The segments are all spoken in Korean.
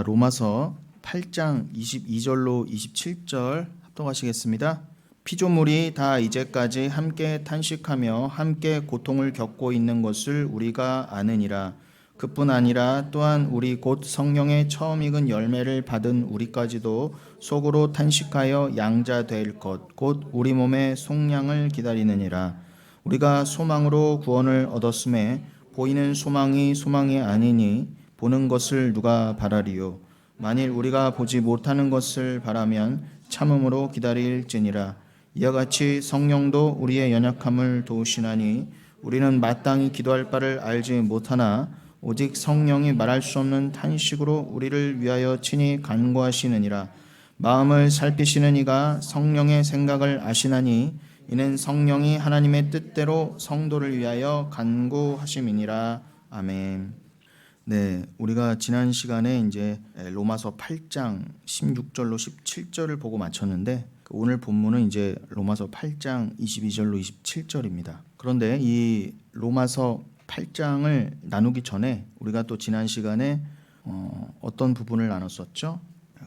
로마서 8장 22절로 27절 합독하시겠습니다. 피조물이 다 이제까지 함께 탄식하며 함께 고통을 겪고 있는 것을 우리가 아느니라. 그뿐 아니라 또한 우리 곧 성령의 처음 익은 열매를 받은 우리까지도 속으로 탄식하여 양자될 것 곧 우리 몸의 속량을 기다리느니라. 우리가 소망으로 구원을 얻었음에 보이는 소망이 아니니 보는 것을 누가 바라리요. 만일 우리가 보지 못하는 것을 바라면 참음으로 기다릴지니라. 이와 같이 성령도 우리의 연약함을 도우시나니 우리는 마땅히 기도할 바를 알지 못하나 오직 성령이 말할 수 없는 탄식으로 우리를 위하여 친히 간구하시느니라. 마음을 살피시는 이가 성령의 생각을 아시나니 이는 성령이 하나님의 뜻대로 성도를 위하여 간구하심이니라. 아멘. 네, 우리가 지난 시간에 이제 로마서 8장 16절로 17절을 보고 마쳤는데 오늘 본문은 이제 로마서 8장 22절로 27절입니다. 그런데 이 로마서 8장을 나누기 전에 우리가 또 지난 시간에 어떤 부분을 나눴었죠?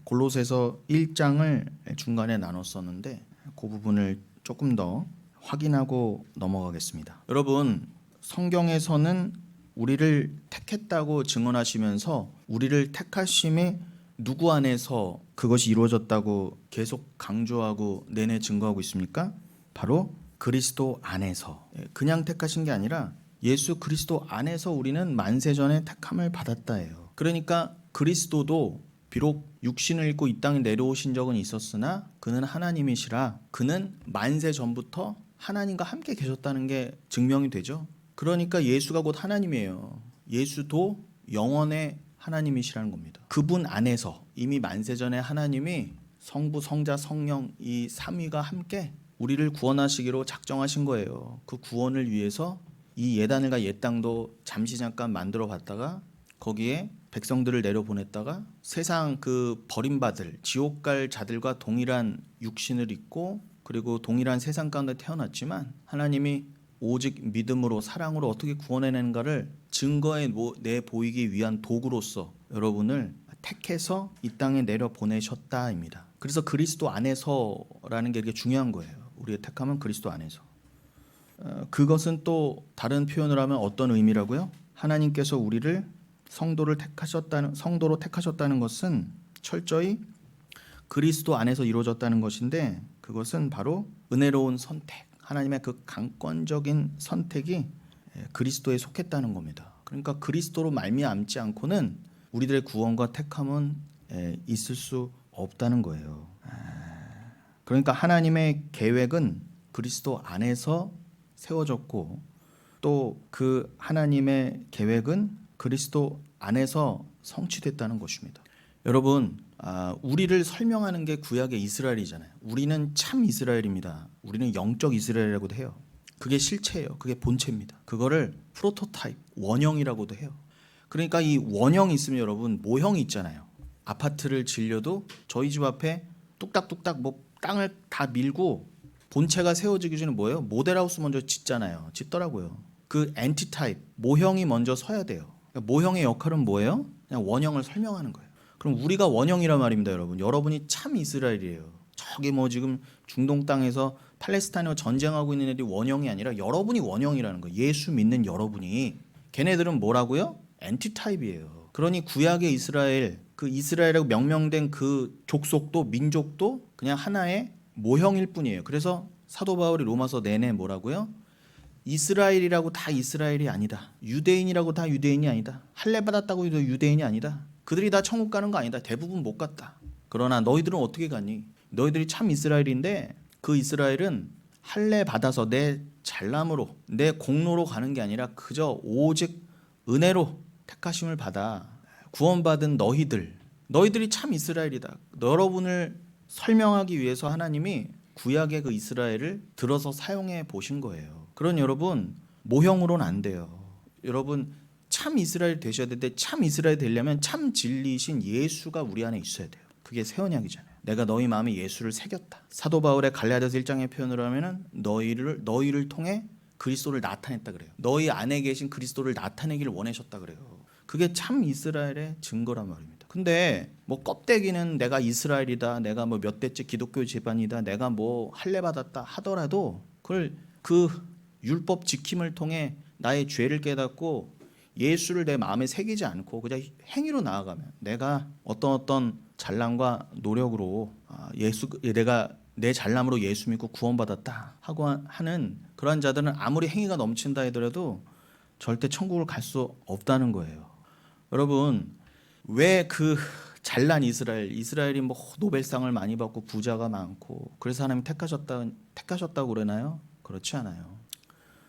골로새서 1장을 중간에 나눴었는데 그 부분을 조금 더 확인하고 넘어가겠습니다. 여러분, 성경에서는 우리를 택했다고 증언하시면서 우리를 택하심이 누구 안에서 그것이 이루어졌다고 계속 강조하고 내내 증거하고 있습니까? 바로 그리스도 안에서. 그냥 택하신 게 아니라 예수 그리스도 안에서 우리는 만세전에 택함을 받았다예요. 그러니까 그리스도도 비록 육신을 입고 이 땅에 내려오신 적은 있었으나 그는 하나님이시라. 그는 만세 전부터 하나님과 함께 계셨다는 게 증명이 되죠. 그러니까 예수가 곧 하나님이에요. 예수도 영원의 하나님이시라는 겁니다. 그분 안에서 이미 만세전에 하나님이 성부, 성자, 성령 이 삼위가 함께 우리를 구원하시기로 작정하신 거예요. 그 구원을 위해서 이 옛하늘과 옛 땅도 잠시 잠깐 만들어 봤다가 거기에 백성들을 내려보냈다가 세상 그 버림받을 지옥 갈 자들과 동일한 육신을 입고 그리고 동일한 세상 가운데 태어났지만 하나님이 오직 믿음으로 사랑으로 어떻게 구원해내는가를 증거해 내 보이기 위한 도구로서 여러분을 택해서 이 땅에 내려보내셨다입니다. 그래서 그리스도 안에서라는 게 이렇게 중요한 거예요. 우리의 택함은 그리스도 안에서. 그것은 또 다른 표현을 하면 어떤 의미라고요? 하나님께서 우리를 성도로 택하셨다는 것은 철저히 그리스도 안에서 이루어졌다는 것인데 그것은 바로 은혜로운 선택, 하나님의 그 강권적인 선택이 그리스도에 속했다는 겁니다. 그러니까 그리스도로 말미암지 않고는 우리들의 구원과 택함은 있을 수 없다는 거예요. 그러니까 하나님의 계획은 그리스도 안에서 세워졌고 또 그 하나님의 계획은 그리스도 안에서 성취됐다는 것입니다. 여러분, 우리를 설명하는 게 구약의 이스라엘이잖아요. 우리는 참 이스라엘입니다. 우리는 영적 이스라엘이라고도 해요. 그게 실체예요. 그게 본체입니다. 그거를 프로토타입, 원형이라고도 해요. 그러니까 이 원형이 있으면 여러분 모형이 있잖아요. 아파트를 지려도 저희 집 앞에 뚝딱뚝딱 뭐 땅을 다 밀고 본체가 세워지기 전에 뭐예요? 모델하우스 먼저 짓잖아요. 짓더라고요. 그 엔티타입, 모형이 먼저 서야 돼요. 그러니까 모형의 역할은 뭐예요? 그냥 원형을 설명하는 거예요. 그럼 우리가 원형이란 말입니다, 여러분. 여러분이 참 이스라엘이에요. 저기 뭐 지금 중동 땅에서 팔레스타인과 전쟁하고 있는 애들이 원형이 아니라 여러분이 원형이라는 거예요. 예수 믿는 여러분이. 걔네들은 뭐라고요? 엔티타입이에요. 그러니 구약의 이스라엘, 그 이스라엘이라고 명명된 그 족속도 민족도 그냥 하나의 모형일 뿐이에요. 그래서 사도 바울이 로마서 내내 뭐라고요? 이스라엘이라고 다 이스라엘이 아니다. 유대인이라고 다 유대인이 아니다. 할례 받았다고 해도 유대인이 아니다. 그들이 다 천국 가는 거 아니다. 대부분 못 갔다. 그러나 너희들은 어떻게 가니? 너희들이 참 이스라엘인데 그 이스라엘은 할례 받아서 내 잘남으로 내 공로로 가는 게 아니라 그저 오직 은혜로 택하심을 받아 구원받은 너희들이 참 이스라엘이다. 여러분을 설명하기 위해서 하나님이 구약의 그 이스라엘을 들어서 사용해 보신 거예요. 그런 여러분 모형으로는 안 돼요. 여러분 참 이스라엘 되셔야 되는데 참 이스라엘 되려면 참 진리이신 예수가 우리 안에 있어야 돼요. 그게 새 언약이잖아요. 내가 너희 마음에 예수를 새겼다. 사도 바울의 갈라디아서 1장의 표현으로 하면은 너희를 통해 그리스도를 나타냈다 그래요. 너희 안에 계신 그리스도를 나타내기를 원하셨다 그래요. 그게 참 이스라엘의 증거란 말입니다. 근데 뭐 껍데기는 내가 이스라엘이다, 내가 뭐 몇 대째 기독교 집안이다, 내가 뭐 할례 받았다 하더라도 그걸 그 율법 지킴을 통해 나의 죄를 깨닫고 예수를 내 마음에 새기지 않고 그냥 행위로 나아가면 내가 어떤 잘남과 노력으로 내가 내 잘남으로 예수 믿고 구원받았다 하고 하는 그런 자들은 아무리 행위가 넘친다 하더라도 절대 천국을 갈 수 없다는 거예요. 여러분, 왜 그 잘난 이스라엘이 뭐 노벨상을 많이 받고 부자가 많고 그래서 하나님이 택하셨다고 그러나요? 그렇지 않아요.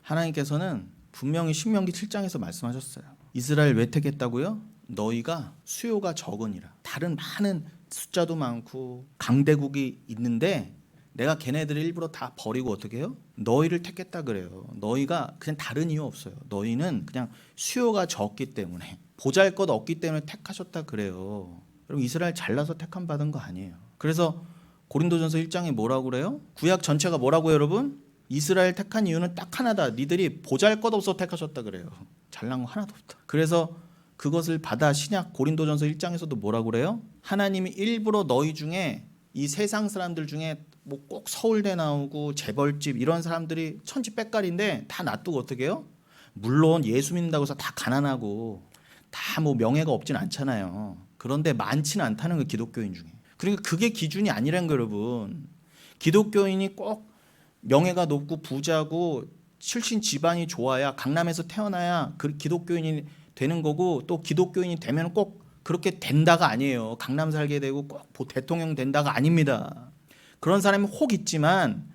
하나님께서는 분명히 신명기 7장에서 말씀하셨어요. 이스라엘 왜 택했다고요? 너희가 수요가 적으니라. 다른 많은 숫자도 많고 강대국이 있는데 내가 걔네들을 일부러 다 버리고 어떻게 해요? 너희를 택했다 그래요. 너희가 그냥 다른 이유 없어요. 너희는 그냥 수요가 적기 때문에 보잘것 없기 때문에 택하셨다 그래요. 여러분, 이스라엘 잘나서 택함 받은 거 아니에요. 그래서 고린도전서 1장에 뭐라고 그래요? 구약 전체가 뭐라고요, 여러분? 이스라엘 택한 이유는 딱 하나다. 니들이 보잘것없어 택하셨다 그래요. 잘난 거 하나도 없다. 그래서 그것을 받아 신약 고린도전서 1장에서도 뭐라고 그래요? 하나님이 일부러 너희 중에 이 세상 사람들 중에 뭐 꼭 서울대 나오고 재벌집 이런 사람들이 천지빽깔인데 다 놔두고 어떻게 해요? 물론 예수 믿는다고 해서 다 가난하고 다 뭐 명예가 없진 않잖아요. 그런데 많지는 않다는 거, 기독교인 중에. 그러니까 그게 기준이 아니라는 거, 여러분. 기독교인이 꼭 명예가 높고 부자고 출신 집안이 좋아야, 강남에서 태어나야 그 기독교인이 되는 거고, 또 기독교인이 되면 꼭 그렇게 된다가 아니에요. 강남 살게 되고 꼭 대통령 된다가 아닙니다. 그런 사람이 혹 있지만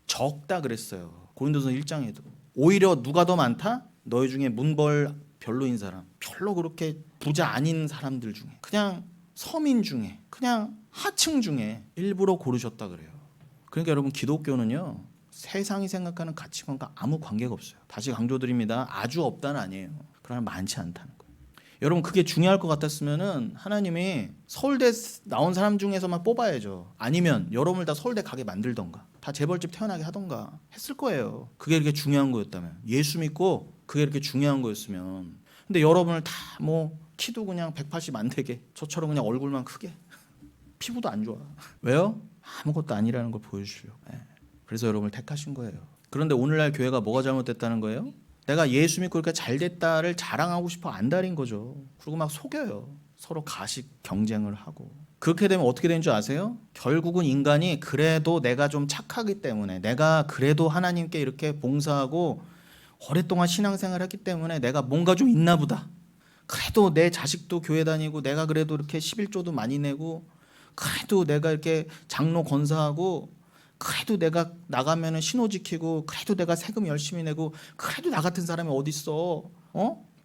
적다 그랬어요. 고린도서 1장에도. 오히려 누가 더 많다? 너희 중에 문벌 별로인 사람, 별로 그렇게 부자 아닌 사람들 중에, 그냥 서민 중에, 그냥 하층 중에 일부러 고르셨다 그래요. 그러니까 여러분, 기독교는요, 세상이 생각하는 가치관과 아무 관계가 없어요. 다시 강조드립니다. 아주 없다는 아니에요. 그러나 많지 않다는 거예요. 여러분, 그게 중요할 것 같았으면은 하나님이 서울대 나온 사람 중에서만 뽑아야죠. 아니면 여러분을 다 서울대 가게 만들던가, 다 재벌집 태어나게 하던가 했을 거예요. 그게 이렇게 중요한 거였다면, 예수 믿고 그게 이렇게 중요한 거였으면. 근데 여러분을 다 뭐 키도 그냥 180 안 되게, 저처럼 그냥 얼굴만 크게, 피부도 안 좋아. 왜요? 아무것도 아니라는 걸 보여주려고. 그래서 여러분을 택하신 거예요. 그런데 오늘날 교회가 뭐가 잘못됐다는 거예요? 내가 예수 믿고 이렇게 잘 됐다를 자랑하고 싶어 안달인 거죠. 그리고 막 속여요. 서로 가식 경쟁을 하고. 그렇게 되면 어떻게 되는 줄 아세요? 결국은 인간이 그래도 내가 좀 착하기 때문에, 내가 그래도 하나님께 이렇게 봉사하고 오랫동안 신앙생활을 했기 때문에 내가 뭔가 좀 있나 보다. 그래도 내 자식도 교회 다니고, 내가 그래도 이렇게 11조도 많이 내고, 그래도 내가 이렇게 장로 권사하고, 그래도 내가 나가면은 신호 지키고, 그래도 내가 세금 열심히 내고, 그래도 나 같은 사람이 어디 있어?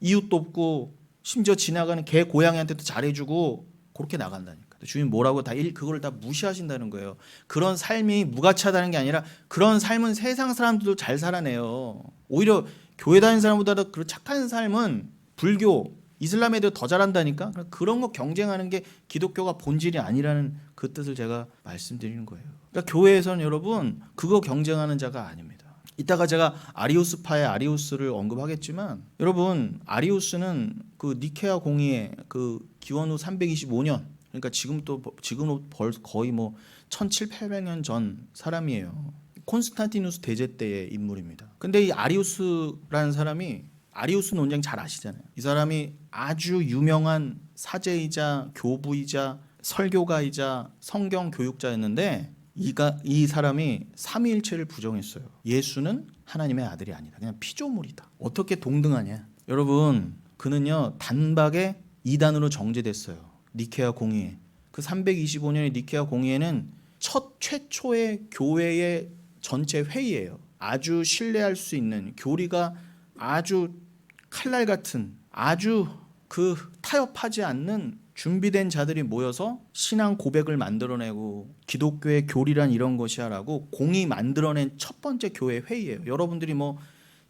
이웃도 없고, 심지어 지나가는 개 고양이한테도 잘해주고, 그렇게 나간다니까. 주님 뭐라고 그걸 다 무시하신다는 거예요. 그런 삶이 무가치하다는 게 아니라, 그런 삶은 세상 사람들도 잘 살아내요. 오히려 교회 다니는 사람보다 그 착한 삶은 불교, 이슬람 애들 더 잘한다니까. 그런 거 경쟁하는 게 기독교가 본질이 아니라는 그 뜻을 제가 말씀드리는 거예요. 그러니까 교회에서는 여러분, 그거 경쟁하는 자가 아닙니다. 이따가 제가 아리우스파의 아리우스를 언급하겠지만, 여러분, 아리우스는 그 니케아 공의회 그 기원 후 325년, 그러니까 지금은 거의 뭐 1700~1800년 전 사람이에요. 콘스탄티누스 대제 때의 인물입니다. 근데 이 아리우스라는 사람이, 아리우스 논쟁 잘 아시잖아요. 이 사람이 아주 유명한 사제이자 교부이자 설교가이자 성경 교육자였는데, 이 사람이 삼위일체를 부정했어요. 예수는 하나님의 아들이 아니다, 그냥 피조물이다. 어떻게 동등하냐. 여러분, 그는요 단박에 이단으로 정죄됐어요. 니케아 공의회. 그 325년의 니케아 공의회는 최초의 교회의 전체 회의예요. 아주 신뢰할 수 있는, 교리가 아주 칼날 같은, 아주 그 타협하지 않는 준비된 자들이 모여서 신앙 고백을 만들어내고, 기독교의 교리란 이런 것이야라고 공이 만들어낸 첫 번째 교회 회의예요. 여러분들이 뭐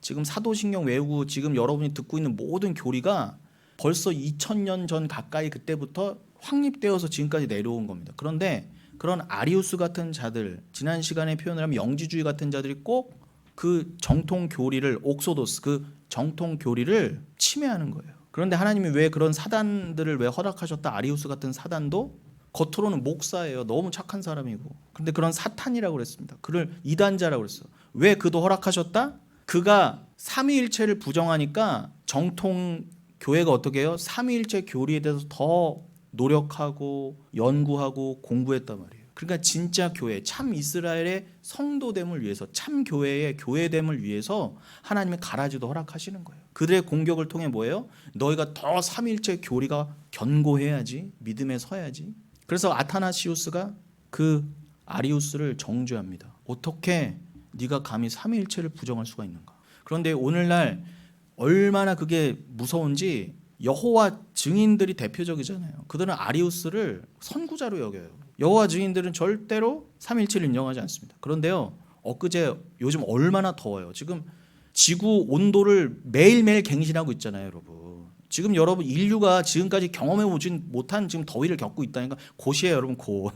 지금 사도신경 외우고 지금 여러분이 듣고 있는 모든 교리가 벌써 2000년 전 가까이 그때부터 확립되어서 지금까지 내려온 겁니다. 그런데 그런 아리우스 같은 자들, 지난 시간에 표현을 하면 영지주의 같은 자들이 꼭 그 정통 교리를, 옥소도스, 그 정통 교리를 침해하는 거예요. 그런데 하나님이 왜 그런 사단들을 왜 허락하셨다? 아리우스 같은 사단도 겉으로는 목사예요. 너무 착한 사람이고. 근데 그런 사탄이라고 그랬습니다. 그를 이단자라고 그랬어. 왜 그도 허락하셨다? 그가 삼위일체를 부정하니까 정통 교회가 어떻게 해요? 삼위일체 교리에 대해서 더 노력하고 연구하고 공부했단 말이에요. 그러니까 진짜 교회, 참 이스라엘의 성도됨을 위해서, 참 교회의 교회됨을 위해서 하나님의 가라지도 허락하시는 거예요. 그들의 공격을 통해 뭐예요? 너희가 더 삼위일체 교리가 견고해야지, 믿음에 서야지. 그래서 아타나시우스가 그 아리우스를 정죄합니다. 어떻게 네가 감히 삼위일체를 부정할 수가 있는가? 그런데 오늘날 얼마나 그게 무서운지 여호와 증인들이 대표적이잖아요. 그들은 아리우스를 선구자로 여겨요. 여호와 증인들은 절대로 삼위일체를 인정하지 않습니다. 그런데요, 엊그제 요즘 얼마나 더워요. 지금 지구 온도를 매일매일 갱신하고 있잖아요, 여러분. 지금 여러분 인류가 지금까지 경험해 보진 못한 지금 더위를 겪고 있다니까. 곧이에요, 여러분. 곧.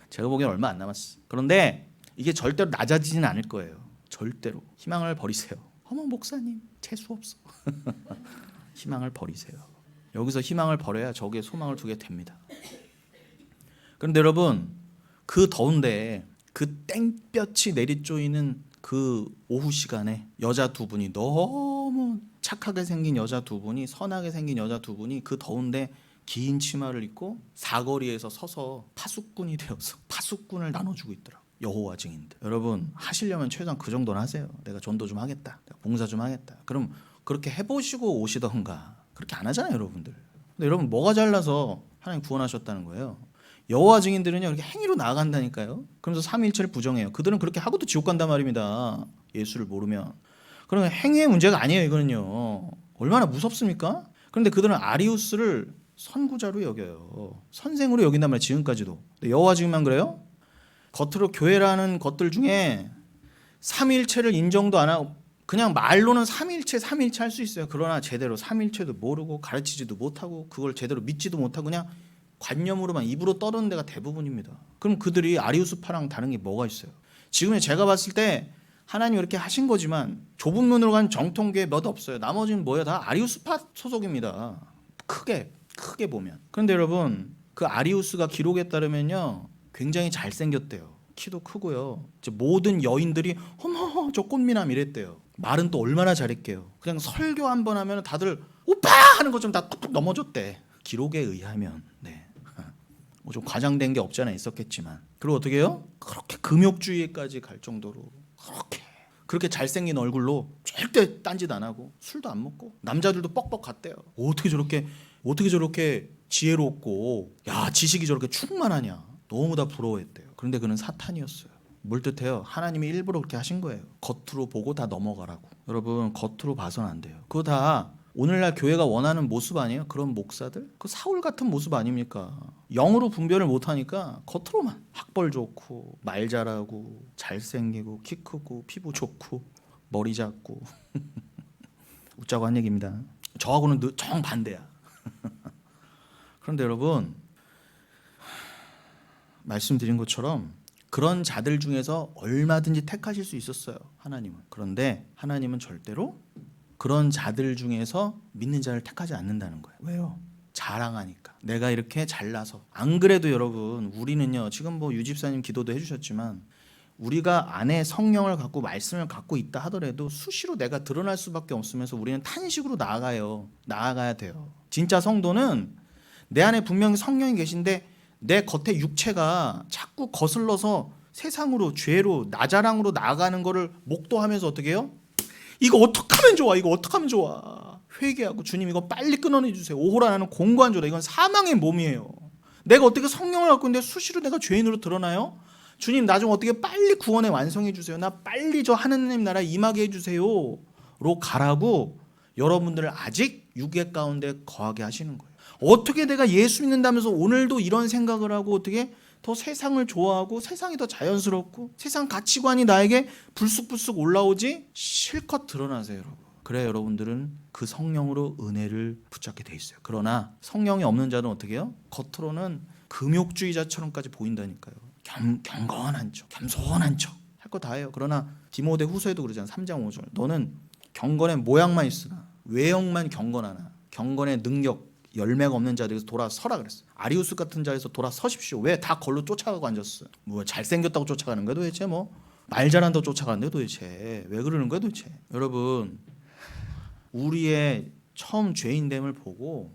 제가 보기엔 얼마 안 남았어. 그런데 이게 절대로 낮아지진 않을 거예요. 절대로. 희망을 버리세요. 어머 목사님 재수 없어. 희망을 버리세요. 여기서 희망을 버려야 저기에 소망을 두게 됩니다. 그런데 여러분, 그 더운데 그 땡볕이 내리쪼이는 그 오후 시간에 여자 두 분이, 너무 착하게 생긴 여자 두 분이, 선하게 생긴 여자 두 분이 그 더운데 긴 치마를 입고 사거리에서 서서 파수꾼이 되어서 파수꾼을 나눠주고 있더라고요. 여호와 증인들. 여러분, 하시려면 최소한 그 정도는 하세요. 내가 전도 좀 하겠다, 내가 봉사 좀 하겠다. 그럼 그렇게 해보시고 오시던가. 그렇게 안 하잖아요, 여러분들. 근데 여러분, 뭐가 잘나서 하나님 구원하셨다는 거예요? 여호와 증인들은요, 이렇게 행위로 나아간다니까요. 그러면서 삼위일체를 부정해요. 그들은 그렇게 하고도 지옥 간단 말입니다. 예수를 모르면. 그러면 행위의 문제가 아니에요, 이거는요. 얼마나 무섭습니까? 그런데 그들은 아리우스를 선구자로 여겨요. 선생으로 여긴단 말이에요, 지금까지도. 근데 여호와 증인만 그래요? 겉으로 교회라는 것들 중에 삼위일체를 인정도 안 하고 그냥 말로는 삼위일체 할 수 있어요. 그러나 제대로 삼위일체도 모르고 가르치지도 못하고 그걸 제대로 믿지도 못하고 그냥 관념으로만 입으로 떠드는 데가 대부분입니다. 그럼 그들이 아리우스파랑 다른 게 뭐가 있어요? 지금 제가 봤을 때 하나님 이렇게 하신 거지만 좁은 눈으로 간 정통교회 몇 없어요. 나머지는 뭐예요? 다 아리우스파 소속입니다. 크게 보면. 그런데 여러분, 그 아리우스가 기록에 따르면요, 굉장히 잘생겼대요. 키도 크고요. 모든 여인들이 어머 저 꽃미남 이랬대요. 말은 또 얼마나 잘했게요. 그냥 설교 한번 하면 다들 오빠 하는 것좀 다 뚝뚝 넘어졌대. 기록에 의하면. 네. 뭐 좀 과장된 게 없지 않아 있었겠지만. 그리고 어떻게 해요? 그렇게 금욕주의까지 갈 정도로 그렇게 잘생긴 얼굴로 절대 딴짓 안 하고 술도 안 먹고 남자들도 뻑뻑 갔대요. 어떻게 저렇게 지혜롭고 야 지식이 저렇게 충만하냐. 너무 다 부러워했대요. 그런데 그는 사탄이었어요. 뭘 뜻해요? 하나님이 일부러 그렇게 하신 거예요. 겉으로 보고 다 넘어가라고. 여러분, 겉으로 봐서는 안 돼요. 그거 다 오늘날 교회가 원하는 모습 아니에요? 그런 목사들? 그 사울 같은 모습 아닙니까? 영으로 분별을 못하니까 겉으로만 학벌 좋고 말 잘하고 잘생기고 키 크고 피부 좋고 머리 작고 웃자고 한 얘기입니다. 저하고는 정반대야. 그런데 여러분, 말씀드린 것처럼 그런 자들 중에서 얼마든지 택하실 수 있었어요, 하나님은. 그런데 하나님은 절대로 그런 자들 중에서 믿는 자를 택하지 않는다는 거예요. 왜요? 자랑하니까. 내가 이렇게 잘나서. 안 그래도 여러분, 우리는요, 지금 뭐 유집사님 기도도 해주셨지만 우리가 안에 성령을 갖고 말씀을 갖고 있다 하더라도 수시로 내가 드러날 수밖에 없으면서 우리는 탄식으로 나아가야 돼요. 진짜 성도는 내 안에 분명히 성령이 계신데 내 겉에 육체가 자꾸 거슬러서 세상으로, 죄로, 나 자랑으로 나아가는 거를 목도하면서 어떻게 해요? 이거 어떻게 하면 좋아. 회개하고 주님 이거 빨리 끊어내 주세요. 오호라 나는 공고한 죄다. 이건 사망의 몸이에요. 내가 어떻게 성령을 갖고 있는데 수시로 내가 죄인으로 드러나요? 주님 나 좀 어떻게 빨리 구원에 완성해 주세요. 나 빨리 저 하느님 나라 임하게 해주세요. 로 가라고 여러분들을 아직 유괴 가운데 거하게 하시는 거예요. 어떻게 내가 예수 믿는다면서 오늘도 이런 생각을 하고 어떻게 더 세상을 좋아하고 세상이 더 자연스럽고 세상 가치관이 나에게 불쑥불쑥 올라오지? 실컷 드러나세요, 여러분. 그래 여러분들은 그 성령으로 은혜를 붙잡게 돼 있어요. 그러나 성령이 없는 자는 어떻게 해요? 겉으로는 금욕주의자처럼까지 보인다니까요. 경건한 척, 겸손한 척 할 거 다 해요. 그러나 디모데 후서에도 그러잖아요. 3장 5절. 너는 경건의 모양만 있으나 외형만 경건하나. 경건의 능력 열매가 없는 자들에서 돌아서라 그랬어요. 아리우스 같은 자에서 돌아서십시오. 왜 다 걸로 쫓아가고 앉았어요? 뭐 잘생겼다고 쫓아가는 거야 도대체? 뭐 말 잘한다고 쫓아가는데 도대체 왜 그러는 거야 도대체? 여러분 우리의 처음 죄인됨을 보고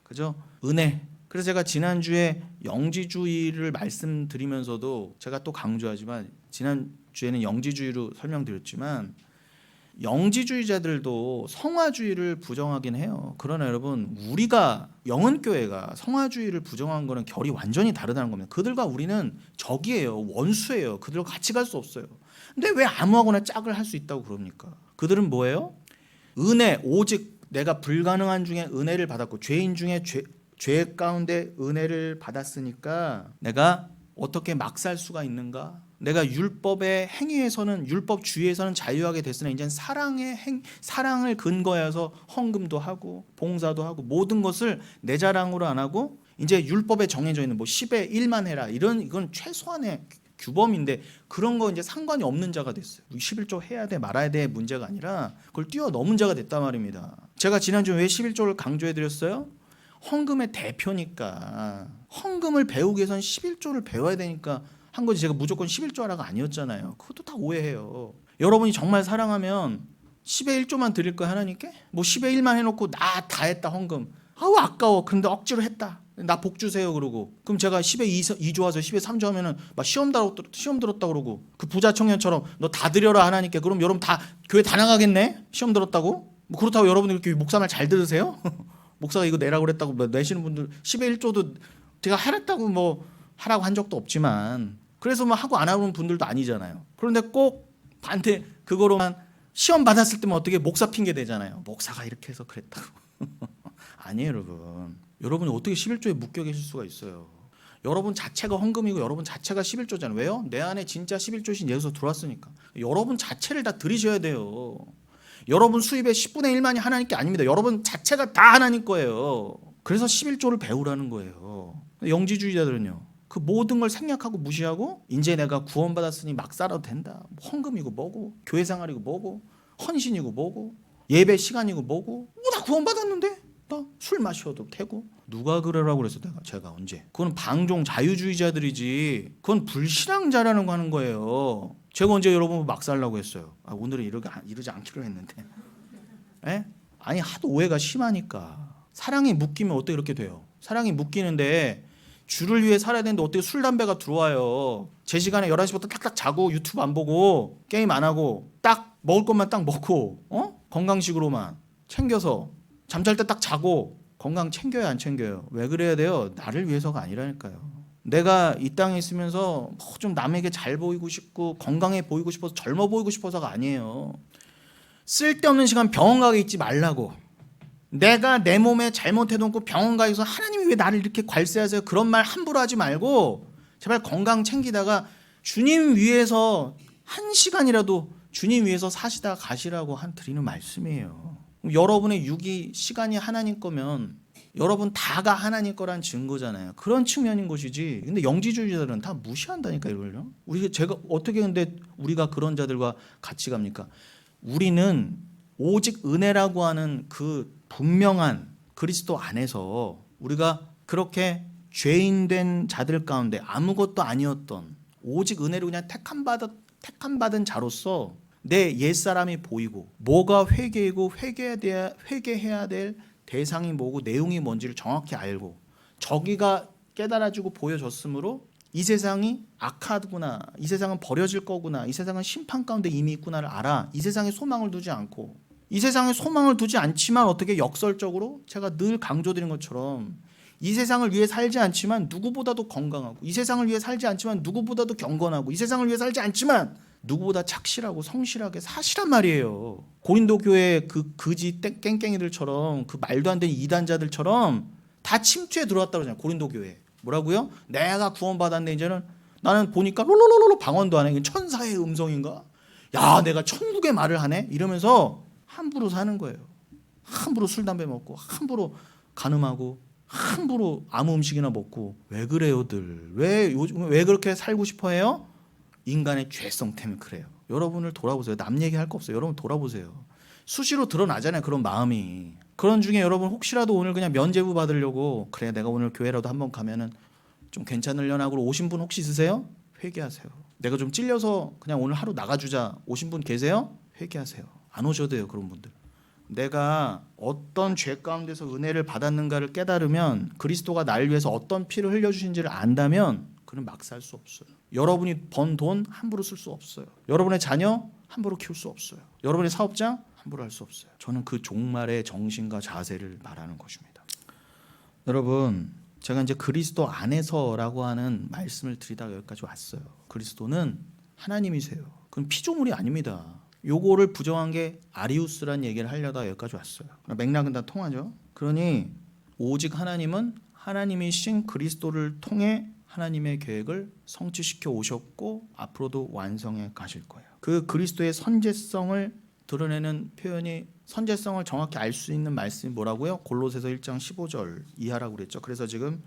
그죠? 은혜. 그래서 제가 지난주에 영지주의를 말씀드리면서도 제가 또 강조하지만 지난주에는 영지주의로 설명드렸지만 영지주의자들도 성화주의를 부정하긴 해요. 그러나 여러분 우리가 영은교회가 성화주의를 부정한 거는 결이 완전히 다르다는 겁니다. 그들과 우리는 적이에요. 원수예요. 그들과 같이 갈 수 없어요. 근데 왜 아무하고나 짝을 할 수 있다고 그럽니까? 그들은 뭐예요? 은혜, 오직 내가 불가능한 중에 은혜를 받았고 죄인 중에 죄 가운데 은혜를 받았으니까 내가 어떻게 막 살 수가 있는가? 내가 율법의 행위에서는 율법주의에서는 자유하게 됐으나 이제는 사랑을 근거해서 헌금도 하고 봉사도 하고 모든 것을 내 자랑으로 안 하고 이제 율법에 정해져 있는 뭐 10의 1만 해라 이건 최소한의 규범인데 그런 거 이제 상관이 없는 자가 됐어요. 11조 해야 돼 말아야 돼 문제가 아니라 그걸 뛰어넘은 자가 됐단 말입니다. 제가 지난주에 왜 11조를 강조해 드렸어요? 헌금의 대표니까 헌금을 배우기 위해서는 11조를 배워야 되니까 한 거지. 제가 무조건 11조 하라가 아니었잖아요. 그것도 다 오해해요. 여러분이 정말 사랑하면 10의 1조만 드릴 거야 하나님께? 뭐 10의 1만 해놓고 나 다 했다 헌금. 아우 아까워. 근데 억지로 했다. 나 복 주세요 그러고. 그럼 제가 10의 2조 와서 10의 3조 하면은 막 시험 들었다 그러고 그 부자 청년처럼 너 다 드려라 하나님께. 그럼 여러분 다 교회 다 나가겠네? 시험 들었다고? 뭐 그렇다고 여러분들 이렇게 목사 말 잘 들으세요? 목사가 이거 내라고 그랬다고 뭐 내시는 분들 10의 1조도 제가 하랬다고 뭐 하라고 한 적도 없지만 그래서 뭐 하고 안 하는 분들도 아니잖아요. 그런데 꼭 반대 그거로만 시험 받았을 때만 어떻게 목사 핑계 대잖아요. 목사가 이렇게 해서 그랬다고. 아니에요 여러분. 여러분이 어떻게 11조에 묶여 계실 수가 있어요. 여러분 자체가 헌금이고 여러분 자체가 11조잖아요. 왜요? 내 안에 진짜 11조신 예수 들어왔으니까. 여러분 자체를 다 드리셔야 돼요. 여러분 수입의 10분의 1만이 하나님 게 아닙니다. 여러분 자체가 다 하나님 거예요. 그래서 11조를 배우라는 거예요. 영지주의자들은요. 그 모든 걸 생략하고 무시하고 이제 내가 구원받았으니 막 살아도 된다. 헌금이고 뭐고 교회 생활이고 뭐고 헌신이고 뭐고 예배 시간이고 뭐고 뭐 다 구원받았는데 나 술 마셔도 되고 누가 그러라고 그래서 제가 언제 그건 방종 자유주의자들이지 그건 불신앙자라는 거 하는 거예요. 제가 언제 여러분 막 살라고 했어요. 오늘은 이러지 않기로 했는데 에? 아니 하도 오해가 심하니까 사랑이 묶이면 어떻게 이렇게 돼요. 사랑이 묶이는데 주를 위해 살아야 되는데 어떻게 술 담배가 들어와요. 제 시간에 11시부터 딱딱 자고 유튜브 안 보고 게임 안 하고 딱 먹을 것만 딱 먹고 건강식으로만 챙겨서 잠잘 때 딱 자고 건강 챙겨요 안 챙겨요? 왜 그래야 돼요? 나를 위해서가 아니라니까요. 내가 이 땅에 있으면서 좀 남에게 잘 보이고 싶고 건강해 보이고 싶어서 젊어 보이고 싶어서가 아니에요. 쓸데없는 시간 병원 가게 있지 말라고. 내가 내 몸에 잘못해놓고 병원 가서 하나님이 왜 나를 이렇게 괄세하세요? 그런 말 함부로 하지 말고 제발 건강 챙기다가 주님 위해서 한 시간이라도 주님 위해서 사시다 가시라고 드리는 말씀이에요. 여러분의 육이 시간이 하나님 거면 여러분 다가 하나님 거란 증거잖아요. 그런 측면인 것이지. 근데 영지주의자들은 다 무시한다니까 이걸요. 제가 어떻게 근데 우리가 그런 자들과 같이 갑니까? 우리는 오직 은혜라고 하는 그 분명한 그리스도 안에서 우리가 그렇게 죄인된 자들 가운데 아무것도 아니었던 오직 은혜로 그냥 택함 받은 자로서 내 옛사람이 보이고 뭐가 회개이고 회개해야 될 대상이 뭐고 내용이 뭔지를 정확히 알고 저기가 깨달아지고 보여졌으므로 이 세상이 악하구나, 이 세상은 버려질 거구나, 이 세상은 심판 가운데 이미 있구나를 알아. 이 세상에 소망을 두지 않고 이 세상에 소망을 두지 않지만 어떻게 역설적으로 제가 늘 강조드린 것처럼 이 세상을 위해 살지 않지만 누구보다도 건강하고 이 세상을 위해 살지 않지만 누구보다도 경건하고 이 세상을 위해 살지 않지만 누구보다 착실하고 성실하게 사시란 말이에요. 고린도 교회 그 거지 깽깽이들처럼 그 말도 안 되는 이단자들처럼 다 침투에 들어왔다고 하잖아요. 고린도 교회 뭐라고요? 내가 구원받았는데 이제는 나는 보니까 롤롤롤롤 방언도 안 해. 천사의 음성인가? 야 내가 천국의 말을 하네? 이러면서 함부로 사는 거예요. 함부로 술 담배 먹고 함부로 간음하고 함부로 아무 음식이나 먹고 왜 그래요들? 왜 그렇게 살고 싶어해요? 인간의 죄성 때문에 그래요. 여러분을 돌아보세요. 남 얘기할 거 없어요. 여러분 돌아보세요. 수시로 드러나잖아요. 그런 마음이. 그런 중에 여러분 혹시라도 오늘 그냥 면죄부 받으려고 그래 내가 오늘 교회라도 한번 가면은 좀 괜찮으려나 하고 오신 분 혹시 있으세요? 회개하세요. 내가 좀 찔려서 그냥 오늘 하루 나가주자 오신 분 계세요? 회개하세요. 안 오셔도 돼요. 그런 분들. 내가 어떤 죄 가운데서 은혜를 받았는가를 깨달으면 그리스도가 날 위해서 어떤 피를 흘려주신지를 안다면 그는 막 살 수 없어요. 여러분이 번 돈 함부로 쓸 수 없어요. 여러분의 자녀 함부로 키울 수 없어요. 여러분의 사업장 함부로 할 수 없어요. 저는 그 종말의 정신과 자세를 말하는 것입니다. 여러분 제가 이제 그리스도 안에서라고 하는 말씀을 드리다가 여기까지 왔어요. 그리스도는 하나님이세요. 그건 피조물이 아닙니다. 요거를 부정한 게 아리우스라는 얘기를 하려다가 여기까지 왔어요. 맥락은 다 통하죠. 그러니 오직 하나님은 하나님이신 그리스도를 통해 하나님의 계획을 성취시켜 오셨고 앞으로도 완성해 가실 거예요. 그 그리스도의 선제성을 드러내는 표현이 선제성을 정확히 알 수 있는 말씀이 뭐라고요? 골로새서 1장 15절 이하라고 그랬죠. 그래서 지금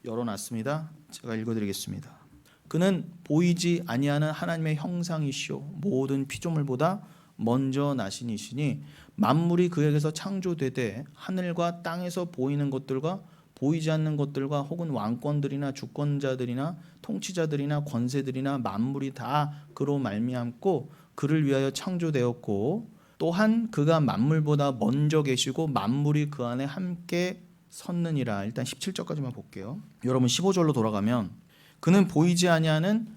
열어놨습니다. 제가 읽어드리겠습니다. 그는 보이지 아니하는 하나님의 형상이시오 모든 피조물보다 먼저 나신 이시니 만물이 그에게서 창조되되 하늘과 땅에서 보이는 것들과 보이지 않는 것들과 혹은 왕권들이나 주권자들이나 통치자들이나 권세들이나 만물이 다 그로 말미암고 그를 위하여 창조되었고 또한 그가 만물보다 먼저 계시고 만물이 그 안에 함께 섰느니라. 일단 17절까지만 볼게요. 여러분 15절로 돌아가면 그는 보이지 아니하는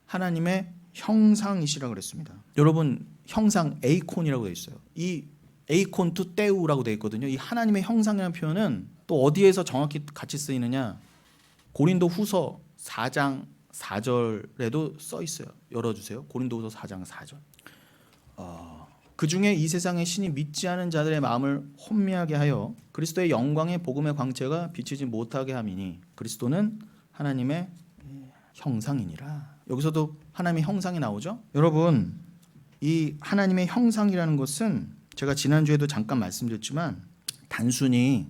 하나님의 형상이시라 그랬습니다. 여러분 형상 에이콘이라고 되어 있어요. 이 에이콘 투 테우라고 되어 있거든요. 이 하나님의 형상이라는 표현은 또 어디에서 정확히 같이 쓰이느냐? 고린도 후서 4장 4절에도 써 있어요. 열어주세요. 고린도 후서 4장 4절. 그 중에 이 세상의 신이 믿지 않은 자들의 마음을 혼미하게 하여 그리스도의 영광의 복음의 광채가 비치지 못하게 함이니 그리스도는 하나님의 형상이니라. 여기서도 하나님의 형상이 나오죠. 여러분 이 하나님의 형상이라는 것은 제가 지난주에도 잠깐 말씀드렸지만 단순히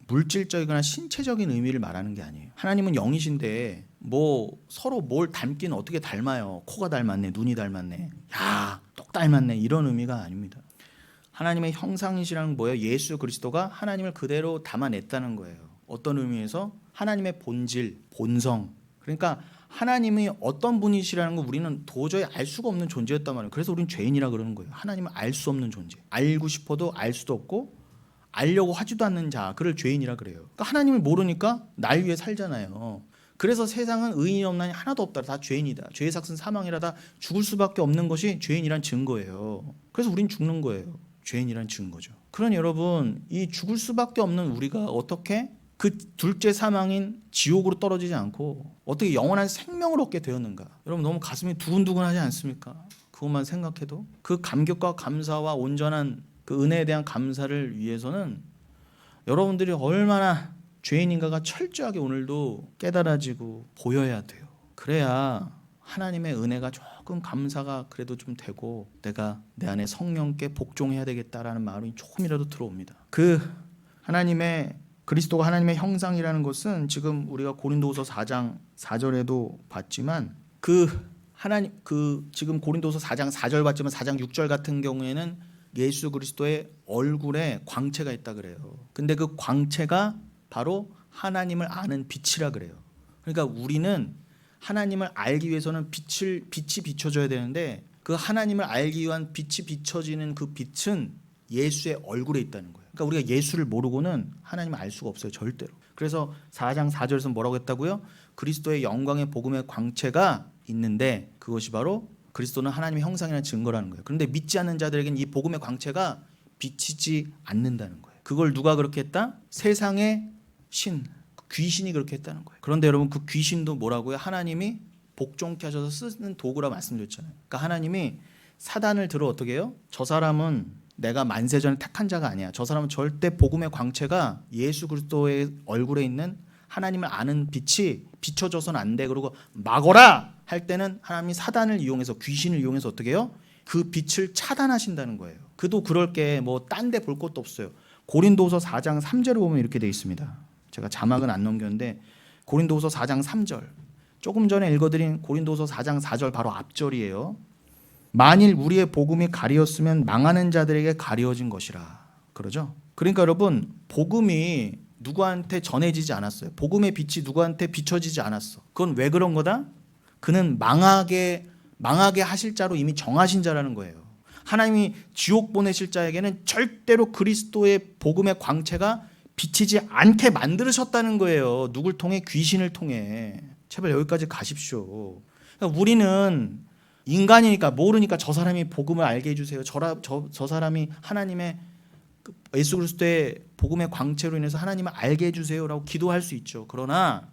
물질적이거나 신체적인 의미를 말하는 게 아니에요. 하나님은 영이신데 뭐 서로 뭘 닮긴 어떻게 닮아요. 코가 닮았네, 눈이 닮았네, 야, 똑 닮았네 이런 의미가 아닙니다. 하나님의 형상이시라는 건 뭐예요? 예수 그리스도가 하나님을 그대로 담아냈다는 거예요. 어떤 의미에서? 하나님의 본질, 본성. 그러니까 하나님이 어떤 분이시라는 거 우리는 도저히 알 수가 없는 존재였단 말이에요. 그래서 우리는 죄인이라 그러는 거예요. 하나님은 알 수 없는 존재. 알고 싶어도 알 수도 없고 알려고 하지도 않는 자, 그를 죄인이라 그래요. 그러니까 하나님을 모르니까 날 위해 살잖아요. 그래서 세상은 의인이 없나니 하나도 없다. 다 죄인이다. 죄의 삭은 사망이라. 다 죽을 수밖에 없는 것이 죄인이란 증거예요. 그래서 우린 죽는 거예요. 죄인이란 증거죠. 그러니 여러분 이 죽을 수밖에 없는 우리가 어떻게 그 둘째 사망인 지옥으로 떨어지지 않고 어떻게 영원한 생명을 얻게 되었는가? 여러분 너무 가슴이 두근두근하지 않습니까? 그것만 생각해도 그 감격과 감사와 온전한 그 은혜에 대한 감사를 위해서는 여러분들이 얼마나 죄인인가가 철저하게 오늘도 깨달아지고 보여야 돼요. 그래야 하나님의 은혜가 조금 감사가 그래도 좀 되고 내가 내 안에 성령께 복종해야 되겠다라는 마음이 조금이라도 들어옵니다. 그 하나님의 그리스도가 하나님의 형상이라는 것은 지금 우리가 고린도후서 4장 4절에도 봤지만 지금 고린도후서 4장 4절 봤지만 4장 6절 같은 경우에는 예수 그리스도의 얼굴에 광채가 있다 그래요. 근데 그 광채가 바로 하나님을 아는 빛이라 그래요. 그러니까 우리는 하나님을 알기 위해서는 빛이 비춰져야 되는데 그 하나님을 알기 위한 빛이 비춰지는 그 빛은 예수의 얼굴에 있다는 거예요. 그러니까 우리가 예수를 모르고는 하나님을 알 수가 없어요. 절대로. 그래서 4장 4절에서 뭐라고 했다고요? 그리스도의 영광의 복음의 광채가 있는데 그것이 바로 그리스도는 하나님의 형상이라는 증거라는 거예요. 그런데 믿지 않는 자들에게는 이 복음의 광채가 비치지 않는다는 거예요. 그걸 누가 그렇게 했다? 세상의 신, 귀신이 그렇게 했다는 거예요. 그런데 여러분 그 귀신도 뭐라고요? 하나님이 복종케 하셔서 쓰는 도구라 말씀드렸잖아요. 그러니까 하나님이 사단을 들어 어떻게 해요? 저 사람은 내가 만세전에 택한 자가 아니야. 저 사람은 절대 복음의 광채가 예수 그리스도의 얼굴에 있는 하나님을 아는 빛이 비춰져서는 안 돼. 그리고 막어라 할 때는 하나님이 사단을 이용해서 귀신을 이용해서 어떻게 해요? 그 빛을 차단하신다는 거예요. 그도 그럴 게 뭐 딴 데 볼 것도 없어요. 고린도후서 4장 3절을 보면 이렇게 돼 있습니다. 제가 자막은 안 넘겼는데 고린도후서 4장 3절 조금 전에 읽어드린 고린도후서 4장 4절 바로 앞절이에요. 만일 우리의 복음이 가리었으면 망하는 자들에게 가리워진 것이라. 그러죠? 그러니까 여러분, 복음이 누구한테 전해지지 않았어요. 복음의 빛이 누구한테 비춰지지 않았어. 그건 왜 그런 거다? 그는 망하게 하실 자로 이미 정하신 자라는 거예요. 하나님이 지옥 보내실 자에게는 절대로 그리스도의 복음의 광채가 비치지 않게 만들으셨다는 거예요. 누굴 통해? 귀신을 통해. 제발 여기까지 가십시오. 그러니까 우리는 인간이니까 모르니까 저 사람이 복음을 알게 해주세요. 저 사람이 하나님의 예수 그리스도의 복음의 광채로 인해서 하나님을 알게 해주세요라고 기도할 수 있죠. 그러나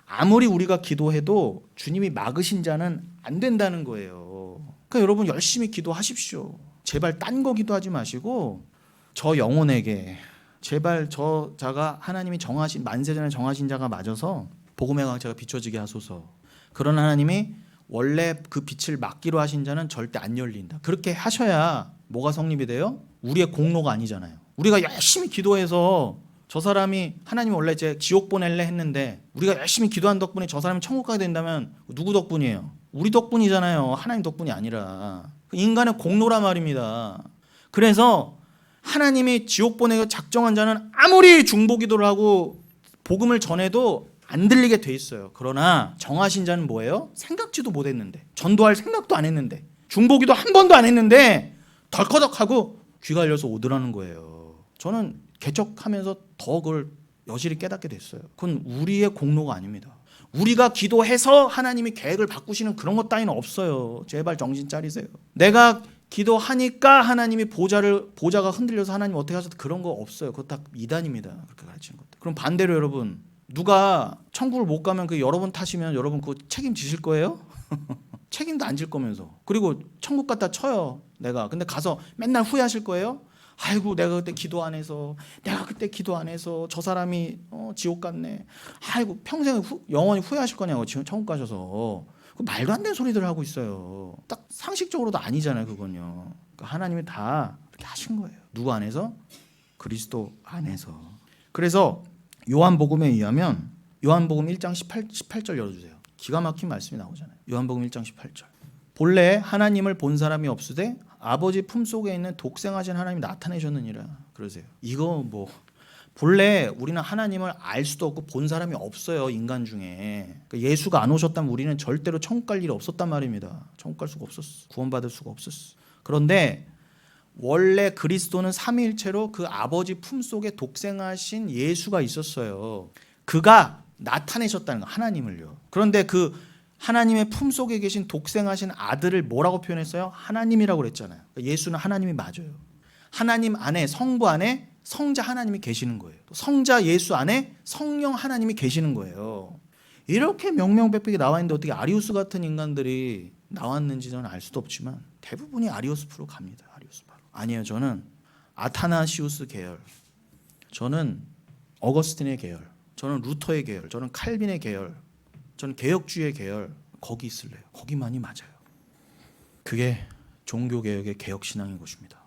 아무리 우리가 기도해도 주님이 막으신 자는 안 된다는 거예요. 그러니까 여러분 열심히 기도하십시오. 제발 딴 거 기도하지 마시고 저 영혼에게 제발 저 자가 하나님이 정하신 만세전에 정하신 자가 맞아서 복음의 광채가 비춰지게 하소서. 그런 하나님이 원래 그 빛을 막기로 하신 자는 절대 안 열린다. 그렇게 하셔야 뭐가 성립이 돼요? 우리의 공로가 아니잖아요. 우리가 열심히 기도해서 저 사람이 하나님이 원래 이제 지옥 보낼래 했는데 우리가 열심히 기도한 덕분에 저 사람이 천국 가게 된다면 누구 덕분이에요? 우리 덕분이잖아요. 하나님 덕분이 아니라. 인간의 공로란 말입니다. 그래서 하나님이 지옥 보내고 작정한 자는 아무리 중보기도를 하고 복음을 전해도 안 들리게 돼 있어요. 그러나 정하신 자는 뭐예요? 생각지도 못했는데, 전도할 생각도 안 했는데, 중보기도 한 번도 안 했는데 덜커덕하고 귀가 열려서 오더라는 거예요. 저는 개척하면서 더 그걸 여실히 깨닫게 됐어요. 그건 우리의 공로가 아닙니다. 우리가 기도해서 하나님이 계획을 바꾸시는 그런 것 따위는 없어요. 제발 정신 차리세요. 내가 기도하니까 하나님이 보좌가 흔들려서 하나님 어떻게 하셔도 그런 거 없어요. 그거 다 이단입니다. 그렇게 가르치는 것들. 그럼 반대로 여러분, 누가 천국을 못 가면 그 여러분 탓이면 여러분 그거 책임지실 거예요? 책임도 안 질 거면서. 그리고 천국 갔다 쳐요. 내가. 근데 가서 맨날 후회하실 거예요? 아이고 내가 그때 기도 안 해서 저 사람이 지옥 갔네. 아이고 평생 영원히 후회하실 거냐고. 지금 천국 가셔서. 그 말도 안 되는 소리들 하고 있어요. 딱 상식적으로도 아니잖아요. 그건요. 그러니까 하나님이 다 그렇게 하신 거예요. 누구 안에서? 그리스도 안에서. 그래서 요한복음에 의하면 요한복음 1장 18절 열어주세요. 기가 막힌 말씀이 나오잖아요. 요한복음 1장 18절. 본래 하나님을 본 사람이 없으되 아버지 품속에 있는 독생하신 하나님이 나타내셨느니라. 그러세요. 이거 뭐 본래 우리는 하나님을 알 수도 없고 본 사람이 없어요. 인간 중에. 그러니까 예수가 안 오셨다면 우리는 절대로 천국 갈 일이 없었단 말입니다. 천국 갈 수가 없었어. 구원받을 수가 없었어. 그런데 원래 그리스도는 삼위일체로 그 아버지 품속에 독생하신 예수가 있었어요. 그가 나타내셨다는 거, 하나님을요. 그런데 그 하나님의 품속에 계신 독생하신 아들을 뭐라고 표현했어요? 하나님이라고 그랬잖아요. 예수는 하나님이 맞아요. 하나님 안에, 성부 안에 성자 하나님이 계시는 거예요. 성자 예수 안에 성령 하나님이 계시는 거예요. 이렇게 명명백백이 나와 있는데 어떻게 아리우스 같은 인간들이 나왔는지 저는 알 수도 없지만 대부분이 아리우스프로 갑니다. 아리우스파로. 아니에요. 저는 아타나시우스 계열, 저는 어거스틴의 계열, 저는 루터의 계열, 저는 칼빈의 계열, 저는 개혁주의의 계열, 거기 있을래요. 거기만이 맞아요. 그게 종교개혁의 개혁신앙인 것입니다.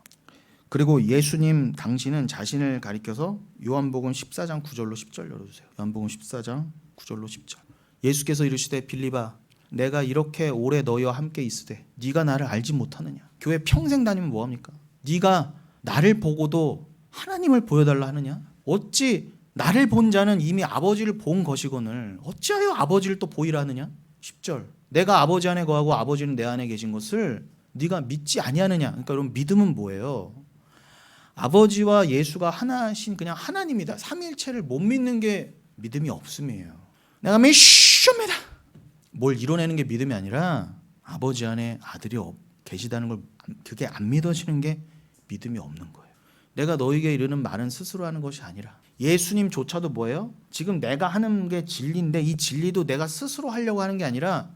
그리고 예수님 당신은 자신을 가리켜서 요한복음 14장 9절로 10절 열어주세요. 요한복음 14장 9절로 10절. 예수께서 이르시되 빌립아 내가 이렇게 오래 너희와 함께 있으되 네가 나를 알지 못하느냐. 교회 평생 다니면 뭐합니까? 네가 나를 보고도 하나님을 보여달라 하느냐. 어찌 나를 본 자는 이미 아버지를 본 것이거늘 어찌하여 아버지를 또 보이라 하느냐. 10절. 내가 아버지 안에 거하고 아버지는 내 안에 계신 것을 네가 믿지 아니하느냐. 그러니까 여러분 믿음은 뭐예요? 아버지와 예수가 하나신 그냥 하나님이다. 삼위일체를 못 믿는 게 믿음이 없음이에요. 내가 믿습니다. 뭘 이뤄내는 게 믿음이 아니라 아버지 안에 아들이 계시다는 걸 그게 안 믿어지는 게 믿음이 없는 거예요. 내가 너에게 이르는 말은 스스로 하는 것이 아니라 예수님조차도 뭐예요? 지금 내가 하는 게 진리인데 이 진리도 내가 스스로 하려고 하는 게 아니라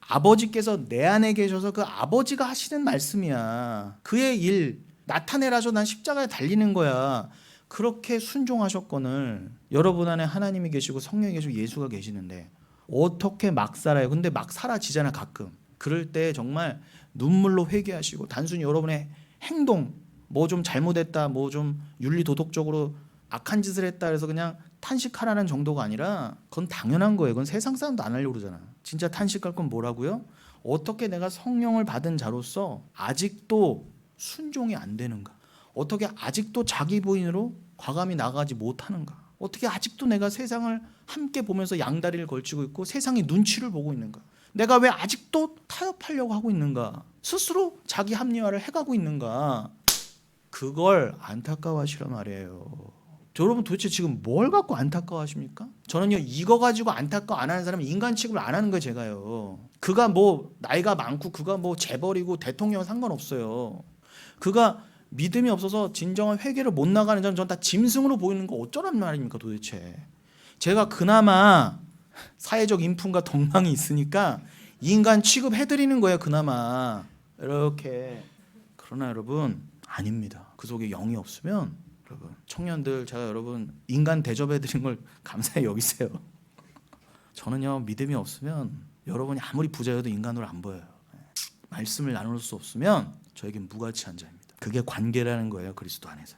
아버지께서 내 안에 계셔서 그 아버지가 하시는 말씀이야. 그의 일 나타내라서 난 십자가에 달리는 거야. 그렇게 순종하셨거늘 여러분 안에 하나님이 계시고 성령이 계시고 예수가 계시는데 어떻게 막 살아요? 근데 막 사라지잖아 가끔. 그럴 때 정말 눈물로 회개하시고 단순히 여러분의 행동 뭐 좀 잘못했다 뭐 좀 윤리 도덕적으로 악한 짓을 했다 그래서 그냥 탄식하라는 정도가 아니라 그건 당연한 거예요. 그건 세상 사람도 안 하려고 그러잖아. 진짜 탄식할 건 뭐라고요? 어떻게 내가 성령을 받은 자로서 아직도 순종이 안 되는가? 어떻게 아직도 자기 부인으로 과감히 나가지 못하는가? 어떻게 아직도 내가 세상을 함께 보면서 양다리를 걸치고 있고 세상의 눈치를 보고 있는가? 내가 왜 아직도 타협하려고 하고 있는가? 스스로 자기 합리화를 해가고 있는가? 그걸 안타까워하시란 말이에요. 여러분 도대체 지금 뭘 갖고 안타까워하십니까? 저는요 이거 가지고 안타까워 안 하는 사람은 인간 취급을 안 하는 거예요. 제가요. 그가 뭐 나이가 많고 그가 뭐 재벌이고 대통령 상관없어요. 그가 믿음이 없어서 진정한 회개를 못 나가는 전 다 짐승으로 보이는 거 어쩌란 말입니까 도대체. 제가 그나마 사회적 인품과 덕망이 있으니까 인간 취급해드리는 거예요. 그나마 이렇게. 그러나 여러분 아닙니다. 그 속에 영이 없으면 여러분 청년들 제가 여러분 인간 대접해드린 걸 감사히 여기세요. 저는요 믿음이 없으면 여러분이 아무리 부자여도 인간으로 안 보여요. 말씀을 나눌 수 없으면 저에겐 무가치한 자입니다. 그게 관계라는 거예요. 그리스도 안에서.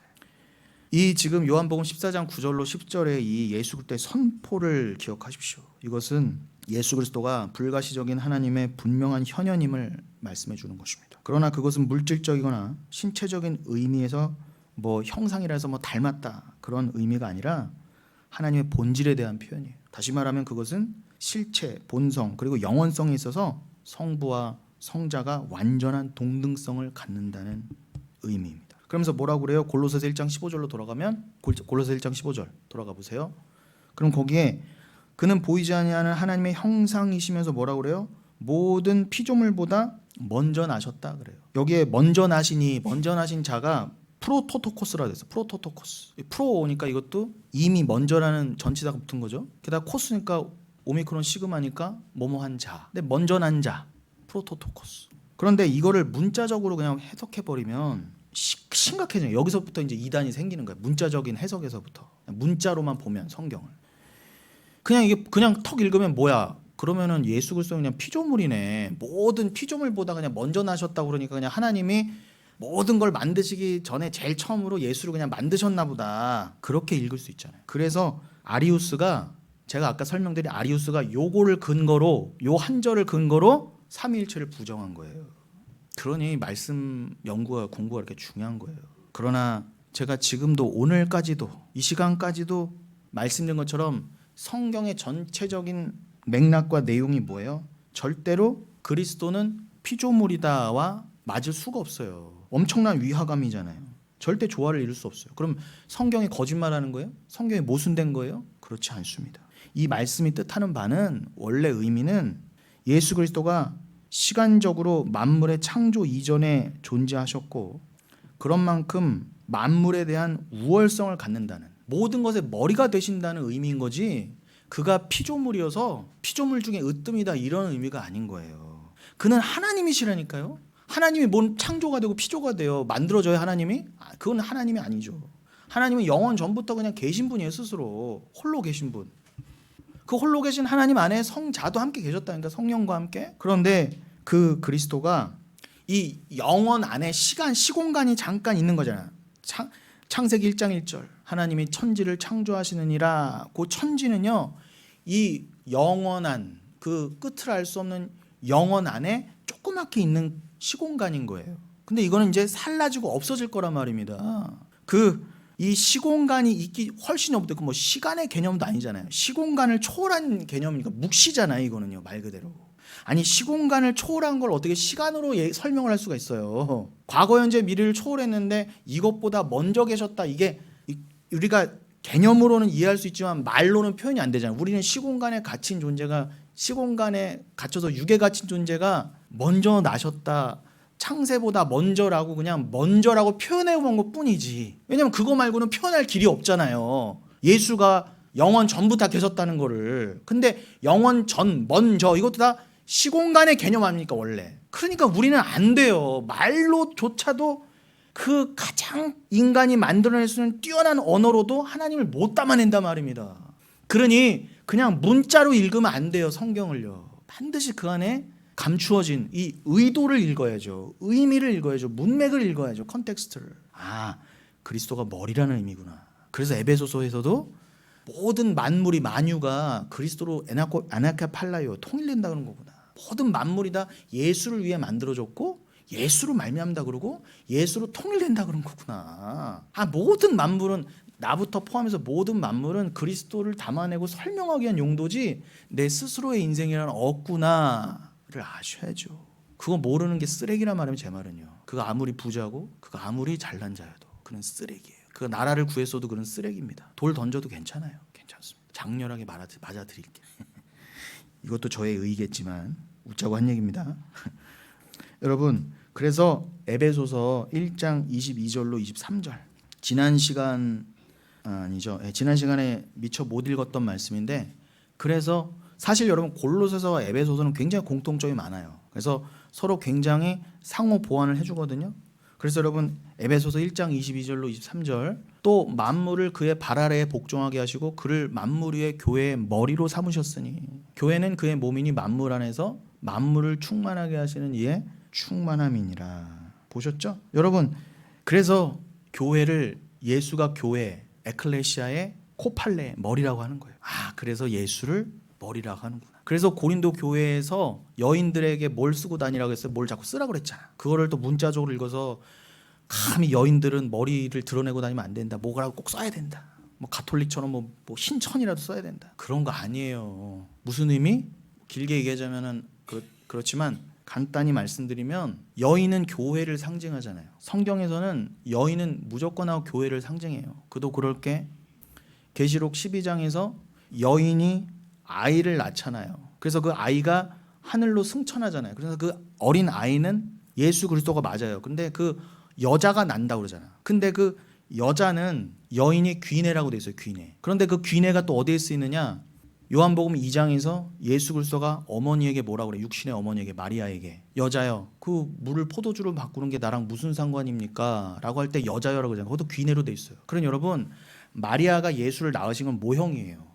이 지금 요한복음 14장 9절로 10절의 이 예수 그리스도의 선포를 기억하십시오. 이것은 예수 그리스도가 불가시적인 하나님의 분명한 현현임을 말씀해 주는 것입니다. 그러나 그것은 물질적이거나 신체적인 의미에서 뭐 형상이라 해서 뭐 닮았다 그런 의미가 아니라 하나님의 본질에 대한 표현이에요. 다시 말하면 그것은 실체, 본성 그리고 영원성에 있어서 성부와 성자가 완전한 동등성을 갖는다는 의미입니다. 그러면서 뭐라고 그래요? 골로새서 1장 15절로 돌아가면 골로새서 1장 15절 돌아가 보세요. 그럼 거기에 그는 보이지 아니하는 하나님의 형상이시면서 뭐라고 그래요? 모든 피조물보다 먼저 나셨다 그래요. 여기에 먼저 나신 자가 프로토토코스라 돼서 프로토토코스. 프로니까 이것도 이미 먼저라는 전치사가 붙은 거죠. 게다가 코스니까 오미크론 시그마니까 뭐뭐한 자. 근데 먼저 난 자. 프로토토코스. 그런데 이거를 문자적으로 그냥 해석해 버리면 심각해져요. 여기서부터 이제 이단이 생기는 거예요. 문자적인 해석에서부터. 문자로만 보면 성경을. 그냥 이게 그냥 턱 읽으면 뭐야? 그러면은 예수 그리스도는 그냥 피조물이네. 모든 피조물보다 그냥 먼저 나셨다고 그러니까 그냥 하나님이 모든 걸 만드시기 전에 제일 처음으로 예수를 그냥 만드셨나 보다. 그렇게 읽을 수 있잖아요. 그래서 아리우스가 제가 아까 설명드린 아리우스가 요거를 근거로 요 한 절을 근거로 삼위일체를 부정한 거예요. 그러니 말씀 연구와 공부가 이렇게 중요한 거예요. 그러나 제가 지금도 오늘까지도 이 시간까지도 말씀드린 것처럼 성경의 전체적인 맥락과 내용이 뭐예요? 절대로 그리스도는 피조물이다와 맞을 수가 없어요. 엄청난 위화감이잖아요. 절대 조화를 이룰 수 없어요. 그럼 성경이 거짓말하는 거예요? 성경이 모순된 거예요? 그렇지 않습니다. 이 말씀이 뜻하는 바는 원래 의미는 예수 그리스도가 시간적으로 만물의 창조 이전에 존재하셨고 그런 만큼 만물에 대한 우월성을 갖는다는 모든 것의 머리가 되신다는 의미인 거지 그가 피조물이어서 피조물 중에 으뜸이다 이런 의미가 아닌 거예요. 그는 하나님이시라니까요. 하나님이 뭔 창조가 되고 피조가 돼요. 만들어져요 하나님이? 그건 하나님이 아니죠. 하나님은 영원 전부터 그냥 계신 분이에요. 스스로 홀로 계신 분. 그 홀로 계신 하나님 안에 성자도 함께 계셨다니까 성령과 함께. 그런데 그 그리스도가 이 영원 안에 시공간이 잠깐 있는 거잖아요. 창세기 1장 1절 하나님이 천지를 창조하시느니라. 그 천지는요 이 영원한 그 끝을 알 수 없는 영원 안에 조그맣게 있는 시공간인 거예요. 근데 이거는 이제 살라지고 없어질 거란 말입니다. 이 시공간이 있기 훨씬 없는데 그 뭐 시간의 개념도 아니잖아요. 시공간을 초월한 개념이니까 묵시잖아요. 이거는요 말 그대로. 아니 시공간을 초월한 걸 어떻게 시간으로 설명을 할 수가 있어요. 과거 현재 미래를 초월했는데 이것보다 먼저 계셨다. 이게 우리가 개념으로는 이해할 수 있지만 말로는 표현이 안 되잖아요. 우리는 시공간에 갇힌 존재가 시공간에 갇혀서 육에 갇힌 존재가 먼저 나셨다. 창세보다 먼저라고 그냥 먼저라고 표현해 본 것뿐이지. 왜냐면 그거 말고는 표현할 길이 없잖아요. 예수가 영원 전부터 계셨다는 거를. 근데 영원 전, 먼저 이것도 다 시공간의 개념 아닙니까 원래. 그러니까 우리는 안 돼요. 말로조차도 그 가장 인간이 만들어낼 수 있는 뛰어난 언어로도 하나님을 못 담아낸단 말입니다. 그러니 그냥 문자로 읽으면 안 돼요. 성경을요. 반드시 그 안에 감추어진 이 의도를 읽어야죠. 의미를 읽어야죠. 문맥을 읽어야죠. 컨텍스트를. 아, 그리스도가 머리라는 의미구나. 그래서 에베소서에서도 모든 만물이 만유가 그리스도로 에나카팔라요 통일된다는 거구나. 모든 만물이 다 예수를 위해 만들어졌고 예수로 말미암다 그러고 예수로 통일된다 그런 거구나. 모든 만물은 나부터 포함해서 모든 만물은 그리스도를 담아내고 설명하기 위한 용도지 내 스스로의 인생이란 없구나를 아셔야죠. 그거 모르는 게 쓰레기란 말이면 제 말은요. 그거 아무리 부자고 그거 아무리 잘난 자여도 그는 쓰레기예요. 그 나라를 구했어도 그는 쓰레기입니다. 돌 던져도 괜찮아요. 괜찮습니다. 장렬하게 맞아드릴게요. 이것도 저의 의겠지만 웃자고 한 얘기입니다. 여러분, 그래서 에베소서 1장 22절로 23절 지난 시간에 미처 못 읽었던 말씀인데, 그래서 사실 여러분 골로새서와 에베소서는 굉장히 공통점이 많아요. 그래서 서로 굉장히 상호 보완을 해주거든요. 그래서 여러분 에베소서 1장 22절로 23절 또 만물을 그의 발 아래에 복종하게 하시고 그를 만물 위의 교회의 머리로 삼으셨으니 교회는 그의 몸이니 만물 안에서 만물을 충만하게 하시는 이의 충만함이니라. 보셨죠? 여러분, 그래서 교회를 예수가 교회 에클레시아의 코팔레 머리라고 하는 거예요. 그래서 예수를 머리라고 하는구나. 그래서 고린도 교회에서 여인들에게 뭘 쓰고 다니라고 했어요? 뭘 자꾸 쓰라고 그랬잖아. 그거를 또 문자적으로 읽어서 감히 여인들은 머리를 드러내고 다니면 안 된다. 뭐라고 꼭 써야 된다. 뭐 가톨릭처럼 뭐 신천이라도 써야 된다. 그런 거 아니에요. 무슨 의미? 길게 얘기하자면은 그렇지만 간단히 말씀드리면 여인은 교회를 상징하잖아요. 성경에서는 여인은 무조건 교회를 상징해요. 그도 그럴 게 계시록 12장에서 여인이 아이를 낳잖아요. 그래서 그 아이가 하늘로 승천하잖아요. 그래서 그 어린 아이는 예수 그리스도가 맞아요. 근데 그 여자가 난다고 그러잖아. 근데 그 여자는 여인이 귀내라고 돼 있어요. 귀내. 그런데 그 귀내가 또 어디에 쓰이느냐? 요한복음 2장에서 예수 그리스도가 어머니에게 뭐라고 그래? 육신의 어머니에게, 마리아에게, 여자여 그 물을 포도주로 바꾸는 게 나랑 무슨 상관입니까? 라고 할 때 여자여라고 그러잖아요. 그것도 귀내로 돼 있어요. 그럼 여러분, 마리아가 예수를 낳으신 건 모형이에요.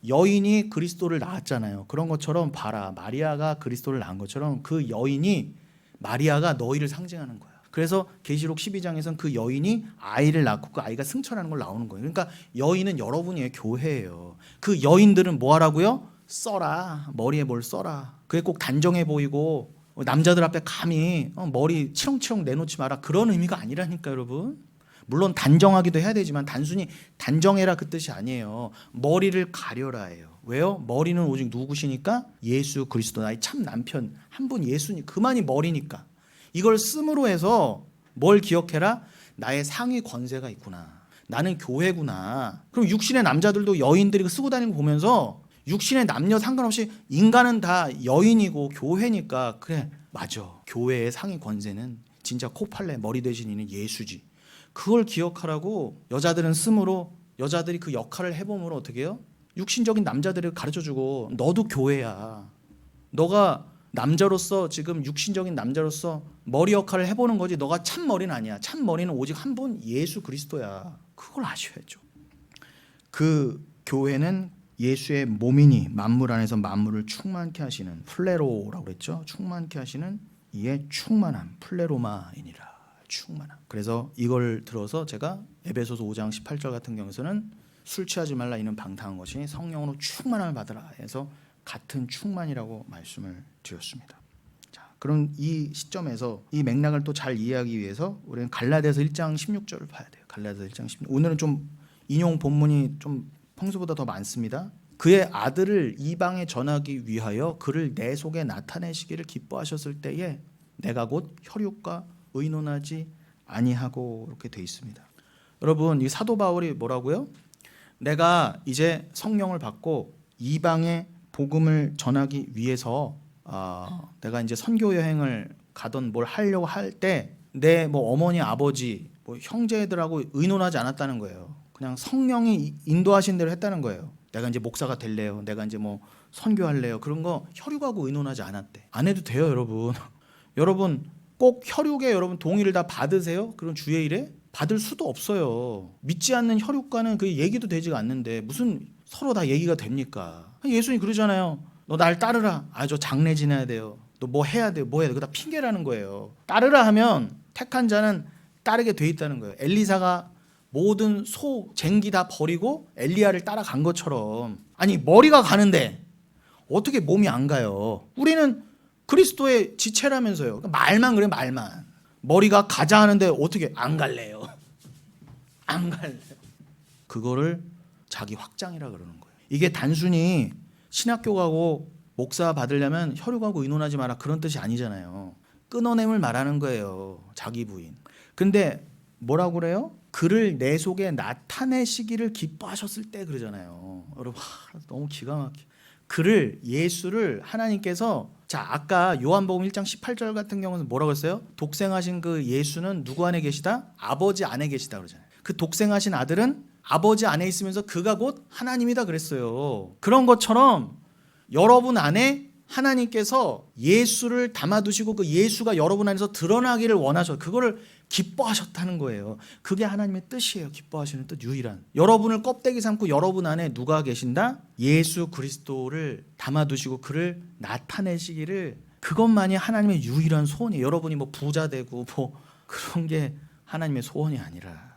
여인이 그리스도를 낳았잖아요. 그런 것처럼 봐라. 마리아가 그리스도를 낳은 것처럼 그 여인이, 마리아가 너희를 상징하는 거야. 그래서 계시록 12장에서는 그 여인이 아이를 낳고 그 아이가 승천하는 걸 나오는 거예요. 그러니까 여인은 여러분이에요. 교회예요. 그 여인들은 뭐 하라고요? 써라. 머리에 뭘 써라. 그게 꼭 단정해 보이고 남자들 앞에 감히 머리 치렁치렁 내놓지 마라. 그런 의미가 아니라니까 여러분. 물론 단정하기도 해야 되지만 단순히 단정해라 그 뜻이 아니에요. 머리를 가려라예요. 왜요? 머리는 오직 누구시니까? 예수 그리스도 나의 참 남편 한 분 예수님, 그만이 머리니까. 이걸 씀으로 해서 뭘 기억해라? 나의 상위 권세가 있구나. 나는 교회구나. 그럼 육신의 남자들도 여인들이 쓰고 다니는 거 보면서 육신의 남녀 상관없이 인간은 다 여인이고 교회니까 그래 맞아. 교회의 상위 권세는 진짜 코팔레 머리 대신 있는 예수지. 그걸 기억하라고 여자들은 씀으로, 여자들이 그 역할을 해봄으로 어떻게 해요? 육신적인 남자들을 가르쳐주고 너도 교회야. 너가 남자로서 지금 육신적인 남자로서 머리 역할을 해보는 거지 너가 참 머리는 아니야. 참 머리는 오직 한 분 예수 그리스도야. 그걸 아셔야죠. 그 교회는 예수의 몸이니 만물 안에서 만물을 충만케 하시는 플레로라고 그랬죠. 충만케 하시는 이의 충만함, 플레로마이니라. 충만함. 그래서 이걸 들어서 제가 에베소서 5장 18절 같은 경우에서는 술 취하지 말라 이는 방탕한 것이 성령으로 충만함을 받으라 해서 같은 충만이라고 말씀을 드렸습니다. 자, 그럼 이 시점에서 이 맥락을 또 잘 이해하기 위해서 우리는 갈라디아서 1장 16절을 봐야 돼요. 갈라디아서 1장 16절. 오늘은 좀 인용 본문이 좀 평소보다 더 많습니다. 그의 아들을 이방에 전하기 위하여 그를 내 속에 나타내시기를 기뻐하셨을 때에 내가 곧 혈육과 의논하지 아니하고 이렇게 돼 있습니다. 여러분, 이 사도 바울이 뭐라고요? 내가 이제 성령을 받고 이방의 복음을 전하기 위해서 내가 이제 선교 여행을 가던 뭘 하려고 할 때 내 뭐 어머니 아버지 뭐 형제들하고 의논하지 않았다는 거예요. 그냥 성령이 인도하신 대로 했다는 거예요. 내가 이제 목사가 될래요. 내가 이제 뭐 선교할래요. 그런 거 혈육하고 의논하지 않았대. 안 해도 돼요, 여러분. 여러분 꼭 혈육에 여러분 동의를 다 받으세요? 그런 주의 일에? 받을 수도 없어요. 믿지 않는 혈육과는 그 얘기도 되지가 않는데 무슨 서로 다 얘기가 됩니까? 예수님 그러잖아요. 너 날 따르라. 저 장례 지내야 돼요. 너 뭐 해야 돼요. 뭐 해야 돼. 그거 다 핑계라는 거예요. 따르라 하면 택한 자는 따르게 돼 있다는 거예요. 엘리사가 모든 소, 쟁기 다 버리고 엘리야를 따라간 것처럼. 아니 머리가 가는데 어떻게 몸이 안 가요? 우리는 그리스도의 지체라면서요. 말만 그래, 말만. 머리가 가자 하는데 어떻게 안 갈래요. 안 갈래요. 그거를 자기 확장이라 그러는 거예요. 이게 단순히 신학교 가고 목사 받으려면 혈육 하고 의논하지 마라 그런 뜻이 아니잖아요. 끊어냄을 말하는 거예요. 자기 부인. 근데 뭐라고 그래요? 그를 내 속에 나타내시기를 기뻐하셨을 때 그러잖아요. 여러분 너무 기가 막혀. 그를 예수를 하나님께서 자 아까 요한복음 1장 18절 같은 경우는 뭐라고 했어요? 독생하신 그 예수는 누구 안에 계시다? 아버지 안에 계시다 그러잖아요. 그 독생하신 아들은 아버지 안에 있으면서 그가 곧 하나님이다 그랬어요. 그런 것처럼 여러분 안에 하나님께서 예수를 담아두시고 그 예수가 여러분 안에서 드러나기를 원하셔. 그거를 기뻐하셨다는 거예요. 그게 하나님의 뜻이에요. 기뻐하시는 뜻 유일한. 여러분을 껍데기 삼고 여러분 안에 누가 계신다? 예수 그리스도를 담아두시고 그를 나타내시기를 그것만이 하나님의 유일한 소원이에요. 여러분이 뭐 부자 되고 뭐 그런 게 하나님의 소원이 아니라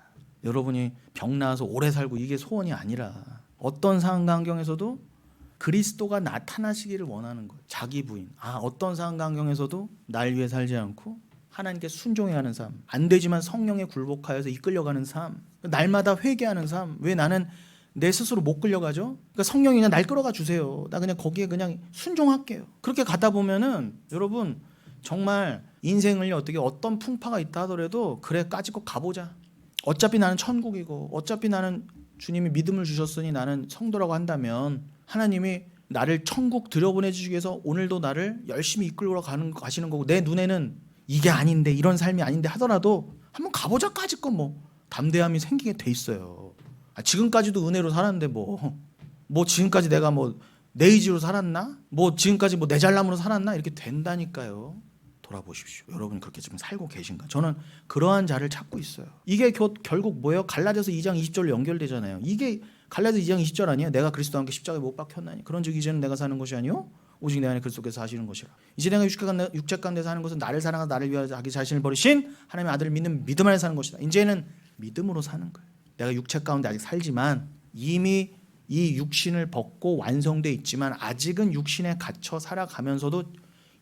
여러분이 병 나아서 오래 살고 이게 소원이 아니라 어떤 상황관경에서도 그리스도가 나타나시기를 원하는 거예요. 자기 부인. 어떤 상황관경에서도 날 위해 살지 않고 하나님께 순종해가는 삶. 안 되지만 성령에 굴복하여서 이끌려가는 삶. 날마다 회개하는 삶. 왜 나는 내 스스로 못 끌려가죠? 그러니까 성령이 그냥 날 끌어가 주세요. 나 그냥 거기에 그냥 순종할게요. 그렇게 가다 보면은 여러분 정말 인생을 어떻게 어떤 풍파가 있다 하더라도 그래 까짓거 가보자. 어차피 나는 천국이고 어차피 나는 주님이 믿음을 주셨으니 나는 성도라고 한다면 하나님이 나를 천국 들여보내주시기 위해서 오늘도 나를 열심히 이끌고 가시는 거고 내 눈에는 이게 아닌데 이런 삶이 아닌데 하더라도 한번 가보자까지 건 뭐 담대함이 생기게 돼 있어요. 지금까지도 은혜로 살았는데 뭐 지금까지 내가 뭐 내 의지로 살았나? 뭐 지금까지 뭐 내 잘남으로 살았나? 이렇게 된다니까요. 돌아보십시오. 여러분 그렇게 지금 살고 계신가? 저는 그러한 자를 찾고 있어요. 이게 결국 뭐예요? 갈라디아서 2장 20절로 연결되잖아요. 이게 갈라디아서 2장 20절 아니에요? 내가 그리스도와 함께 십자가에 못 박혔나니 그런즉 이제는 내가 사는 것이 아니요 오직 내 안에 그리스도께서 사시는 것이라. 이제 내가 육체 가운데 사는 것은 나를 사랑하사 나를 위하여 자기 자신을 버리신 하나님의 아들을 믿는 믿음 안에 사는 것이다. 이제는 믿음으로 사는 거예요. 내가 육체 가운데 아직 살지만 이미 이 육신을 벗고 완성돼 있지만 아직은 육신에 갇혀 살아가면서도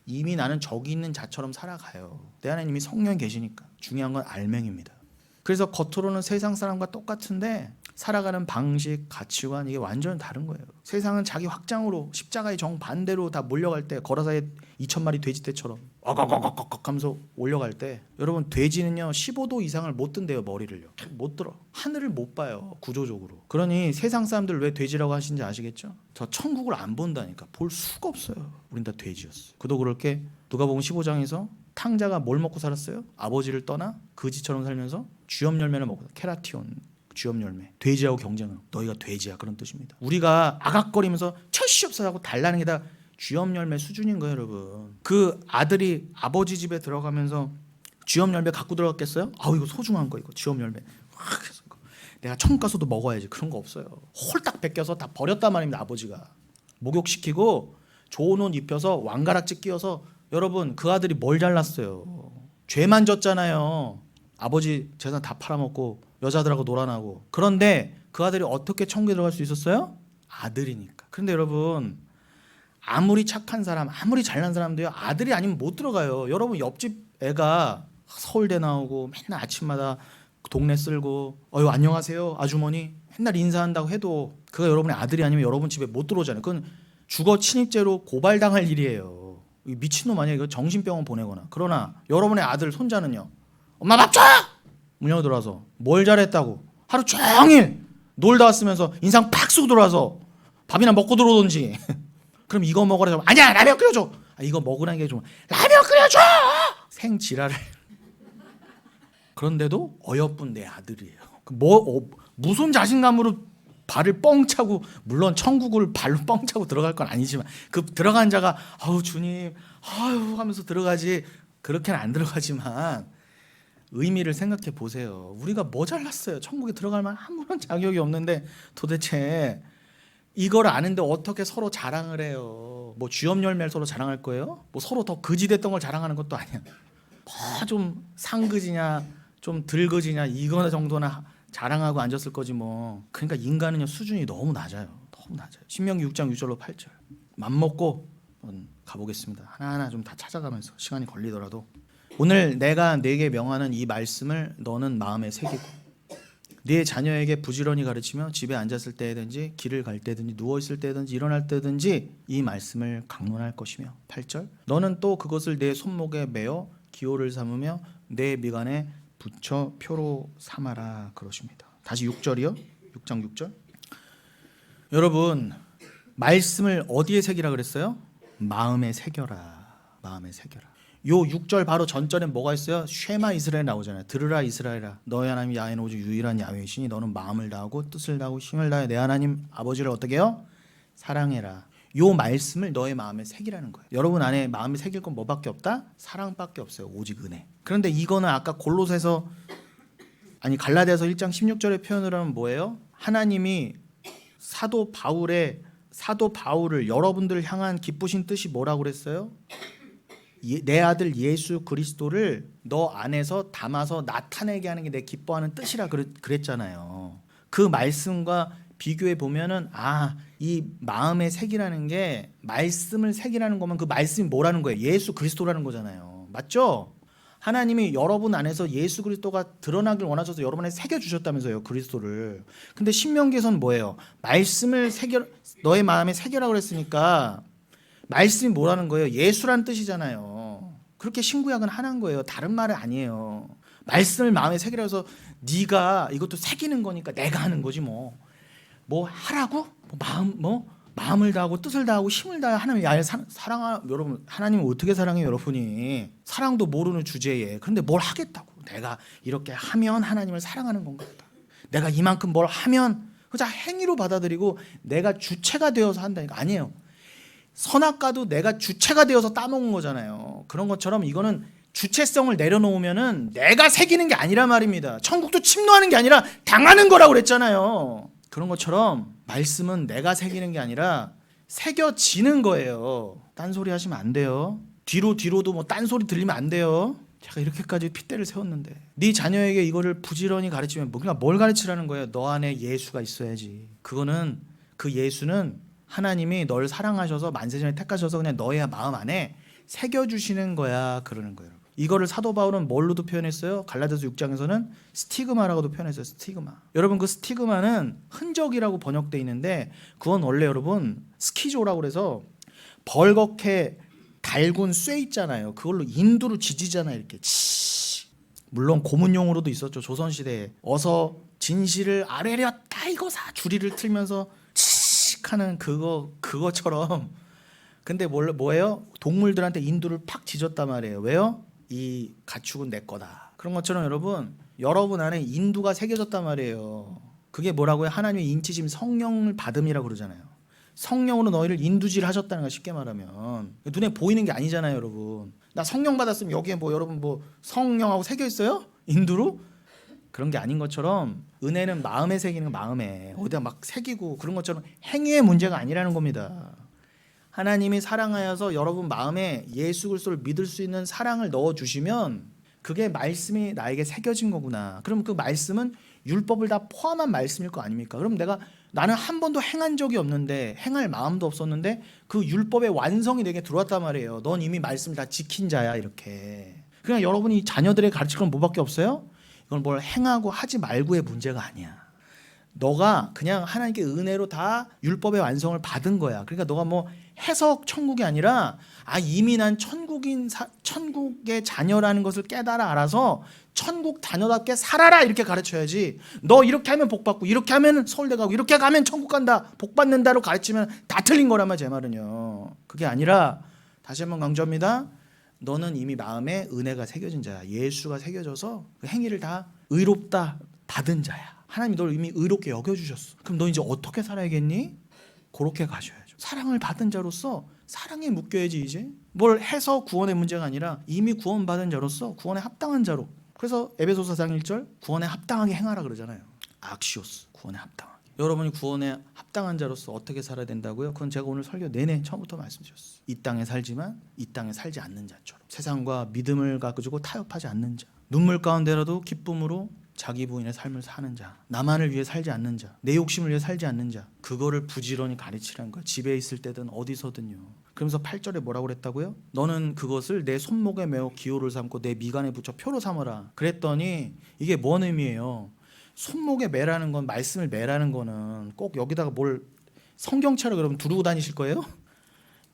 이미 나는 저기 있는 자처럼 살아가요. 내 안에 이미 성령이 계시니까. 중요한 건 알맹입니다. 그래서 겉으로는 세상 사람과 똑같은데 살아가는 방식, 가치관 이게 완전 다른 거예요. 세상은 자기 확장으로 십자가의 정반대로 다 몰려갈 때 거라사의 2,000마리 돼지떼처럼 어걱어걱 하면서 올려갈 때 여러분 돼지는요 15도 이상을 못 든대요. 머리를요. 못 들어. 하늘을 못 봐요. 구조적으로. 그러니 세상 사람들 왜 돼지라고 하시는지 아시겠죠? 저 천국을 안 본다니까. 볼 수가 없어요. 우린 다 돼지였어요. 그도 그렇게 누가복음 15장에서 탕자가 뭘 먹고 살았어요? 아버지를 떠나 거지처럼 살면서 쥐염 열매를 먹고 케라티온 쥐염 열매. 돼지하고 경쟁은 너희가 돼지야 그런 뜻입니다. 우리가 아각거리면서 철시 없어 하고 달라는 게 다 쥐염 열매 수준인 거예요, 여러분. 그 아들이 아버지 집에 들어가면서 쥐염 열매 갖고 들어갔겠어요? 이거 소중한 거 이거 쥐염 열매. 내가 천국 가서도 먹어야지. 그런 거 없어요. 홀딱 뺏겨서 다 버렸단 말입니다. 아버지가 목욕시키고 좋은 옷 입혀서 왕가락지 끼워서 여러분 그 아들이 뭘 잘났어요? 죄만 졌잖아요. 아버지 재산 다 팔아먹고 여자들하고 놀아나고. 그런데 그 아들이 어떻게 천국에 들어갈 수 있었어요? 아들이니까. 그런데 여러분 아무리 착한 사람 아무리 잘난 사람도요 아들이 아니면 못 들어가요. 여러분 옆집 애가 서울대 나오고 맨날 아침마다 동네 쓸고 안녕하세요 아주머니 맨날 인사한다고 해도 그가 여러분의 아들이 아니면 여러분 집에 못 들어오잖아요. 그건 주거 침입죄로 고발당할 일이에요. 미친놈 아니야. 이거 정신병원 보내거나. 그러나 여러분의 아들 손자는요 엄마 밥 줘! 문 열고 들어와서 뭘 잘했다고 하루 종일 놀다 왔으면서 인상 팍 쓰고 들어와서 밥이나 먹고 들어오든지 그럼 이거 먹으라 하면 아니야 라면 끓여줘. 이거 먹으라는 게 좀 라면 끓여줘! 생지랄을. 그런데도 어여쁜 내 아들이에요. 무슨 자신감으로 발을 뻥 차고 물론 천국을 발로 뻥 차고 들어갈 건 아니지만 그 들어간 자가 주님 하면서 들어가지 그렇게는 안 들어가지만 의미를 생각해 보세요. 우리가 뭐 잘났어요? 천국에 들어갈 만한 아무런 자격이 없는데 도대체 이걸 아는데 어떻게 서로 자랑을 해요? 뭐 쥐염 열매를 서로 자랑할 거예요? 뭐 서로 더 거지 됐던 걸 자랑하는 것도 아니야. 뭐 좀 상거지냐 좀 들거지냐 이거나 정도나 자랑하고 앉았을 거지 뭐. 그러니까 인간은요 수준이 너무 낮아요. 너무 낮아요. 신명기 6장 6절로 8절 맘먹고 가보겠습니다. 하나하나 좀 다 찾아가면서 시간이 걸리더라도 오늘 내가 네게 명하는 이 말씀을 너는 마음에 새기고 네 자녀에게 부지런히 가르치며 집에 앉았을 때든지 길을 갈 때든지 누워있을 때든지 일어날 때든지 이 말씀을 강론할 것이며 8절 너는 또 그것을 내 손목에 매어 기호를 삼으며 내 미간에 붙여 표로 삼아라 그러십니다. 다시 6절이요. 6장 6절 여러분 말씀을 어디에 새기라 그랬어요? 마음에 새겨라. 마음에 새겨라. 요 6절 바로 전절에 뭐가 있어요? 쉐마 이스라엘 나오잖아요. 들으라 이스라엘아 너희 하나님 야훼는 오직 유일한 야훼이시니 너는 마음을 다하고 뜻을 다하고 힘을 다해 내 하나님 아버지를 어떻게 해요? 사랑해라. 요 말씀을 너의 마음에 새기라는 거예요. 여러분 안에 마음에 새길 건 뭐밖에 없다? 사랑밖에 없어요. 오직 은혜. 그런데 이거는 아까 갈라디아서 1장 16절의 표현을 하면 뭐예요? 하나님이 사도 바울을 여러분들을 향한 기쁘신 뜻이 뭐라고 그랬어요? 내 아들 예수 그리스도를 너 안에서 담아서 나타내게 하는 게 내 기뻐하는 뜻이라 그랬잖아요. 그 말씀과 비교해 보면은 이 마음의 색이라는 게 말씀을 새기라는 거면 그 말씀이 뭐라는 거예요? 예수 그리스도라는 거잖아요. 맞죠? 하나님이 여러분 안에서 예수 그리스도가 드러나길 원하셔서 여러분에 새겨주셨다면서요. 그리스도를. 근데 신명기에서는 뭐예요? 말씀을 너의 마음에 새겨라고 그랬으니까 말씀이 뭐라는 거예요? 예수란 뜻이잖아요. 그렇게 신구약은 하는 거예요. 다른 말은 아니에요. 말씀을 마음에 새기라 해서 네가 이것도 새기는 거니까 내가 하는 거지 뭐 하라고? 마음을 다하고 뜻을 다하고 힘을 다해 하나님 여러분 하나님을 어떻게 사랑해요? 여러분이 사랑도 모르는 주제에 그런데 뭘 하겠다고 내가 이렇게 하면 하나님을 사랑하는 건가 보다. 내가 이만큼 뭘 하면 그저 행위로 받아들이고 내가 주체가 되어서 한다니까 아니에요. 선악과도 내가 주체가 되어서 따먹은 거잖아요. 그런 것처럼 이거는 주체성을 내려놓으면은 내가 새기는 게 아니란 말입니다. 천국도 침노하는 게 아니라 당하는 거라고 그랬잖아요. 그런 것처럼 말씀은 내가 새기는 게 아니라 새겨지는 거예요. 딴소리 하시면 안 돼요. 뒤로도 딴소리 들리면 안 돼요. 제가 이렇게까지 핏대를 세웠는데 네 자녀에게 이거를 부지런히 가르치면 그러니까 뭘 가르치라는 거예요? 너 안에 예수가 있어야지. 그 예수는 하나님이 널 사랑하셔서 만세전에 택하셔서 그냥 너의 마음 안에 새겨주시는 거야 그러는 거예요. 이거를 사도 바울은 뭘로도 표현했어요? 갈라디아서 6장에서는 스티그마라고도 표현했어요. 스티그마. 여러분 그 스티그마는 흔적이라고 번역되어 있는데 그건 원래 여러분 스키조라고 그래서 벌겋게 달군 쇠 있잖아요. 그걸로 인두를 지지잖아요. 이렇게 물론 고문용으로도 있었죠. 조선시대에 어서 진실을 아뢰려 따이고사 주리를 틀면서 하는 그거처럼 근데 뭐예요? 동물들한테 인두를 팍 지졌단 말이에요. 왜요? 이 가축은 내 거다. 그런 것처럼 여러분 안에 인두가 새겨졌단 말이에요. 그게 뭐라고요? 하나님의 인치심 성령을 받음이라고 그러잖아요. 성령으로 너희를 인두질 하셨다는 거 쉽게 말하면 눈에 보이는 게 아니잖아요. 여러분 나 성령 받았으면 여기에 여러분 성령하고 새겨 있어요? 인두로? 그런 게 아닌 것처럼 은혜는 마음에 새기는 거 마음에 어디다 막 새기고 그런 것처럼 행위의 문제가 아니라는 겁니다. 하나님이 사랑하여서 여러분 마음에 예수 그리스도를 믿을 수 있는 사랑을 넣어주시면 그게 말씀이 나에게 새겨진 거구나. 그럼 그 말씀은 율법을 다 포함한 말씀일 거 아닙니까? 그럼 나는 한 번도 행한 적이 없는데 행할 마음도 없었는데 그 율법의 완성이 내게 들어왔단 말이에요. 넌 이미 말씀을 다 지킨 자야 이렇게. 그냥 여러분이 자녀들에게 가르칠 건 뭐밖에 없어요? 이건 뭘 행하고 하지 말고의 문제가 아니야. 너가 그냥 하나님께 은혜로 다 율법의 완성을 받은 거야. 그러니까 너가 해석 천국이 아니라 이미 난 천국의 자녀라는 것을 깨달아 알아서 천국 자녀답게 살아라 이렇게 가르쳐야지. 너 이렇게 하면 복 받고 이렇게 하면 서울대 가고 이렇게 가면 천국 간다 복 받는다로 가르치면 다 틀린 거란 말이야. 제 말은요. 그게 아니라 다시 한번 강조합니다. 너는 이미 마음에 은혜가 새겨진 자야. 예수가 새겨져서 그 행위를 다 의롭다 받은 자야. 하나님이 널 이미 의롭게 여겨주셨어. 그럼 너 이제 어떻게 살아야겠니? 그렇게 가셔야죠. 사랑을 받은 자로서 사랑에 묶여야지. 이제 뭘 해서 구원의 문제가 아니라 이미 구원받은 자로서 구원에 합당한 자로. 그래서 에베소서 4장 1절 구원에 합당하게 행하라 그러잖아요. 악시오스 구원에 합당하게. 여러분이 구원에 합당한 자로서 어떻게 살아야 된다고요? 그건 제가 오늘 설교 내내 처음부터 말씀드렸어요. 이 땅에 살지만 이 땅에 살지 않는 자처럼 세상과 믿음을 가지고 타협하지 않는 자. 눈물 가운데라도 기쁨으로 자기 부인의 삶을 사는 자, 나만을 위해 살지 않는 자, 내 욕심을 위해 살지 않는 자, 그거를 부지런히 가르치라는 거야. 집에 있을 때든 어디서든요. 그러면서 8절에 뭐라고 그랬다고요? 너는 그것을 내 손목에 메어 기호를 삼고 내 미간에 붙여 표로 삼아라. 그랬더니 이게 뭔 의미예요? 손목에 매라는 건, 말씀을 매라는 거는 꼭 여기다가 뭘 성경책을 여러분 두르고 다니실 거예요?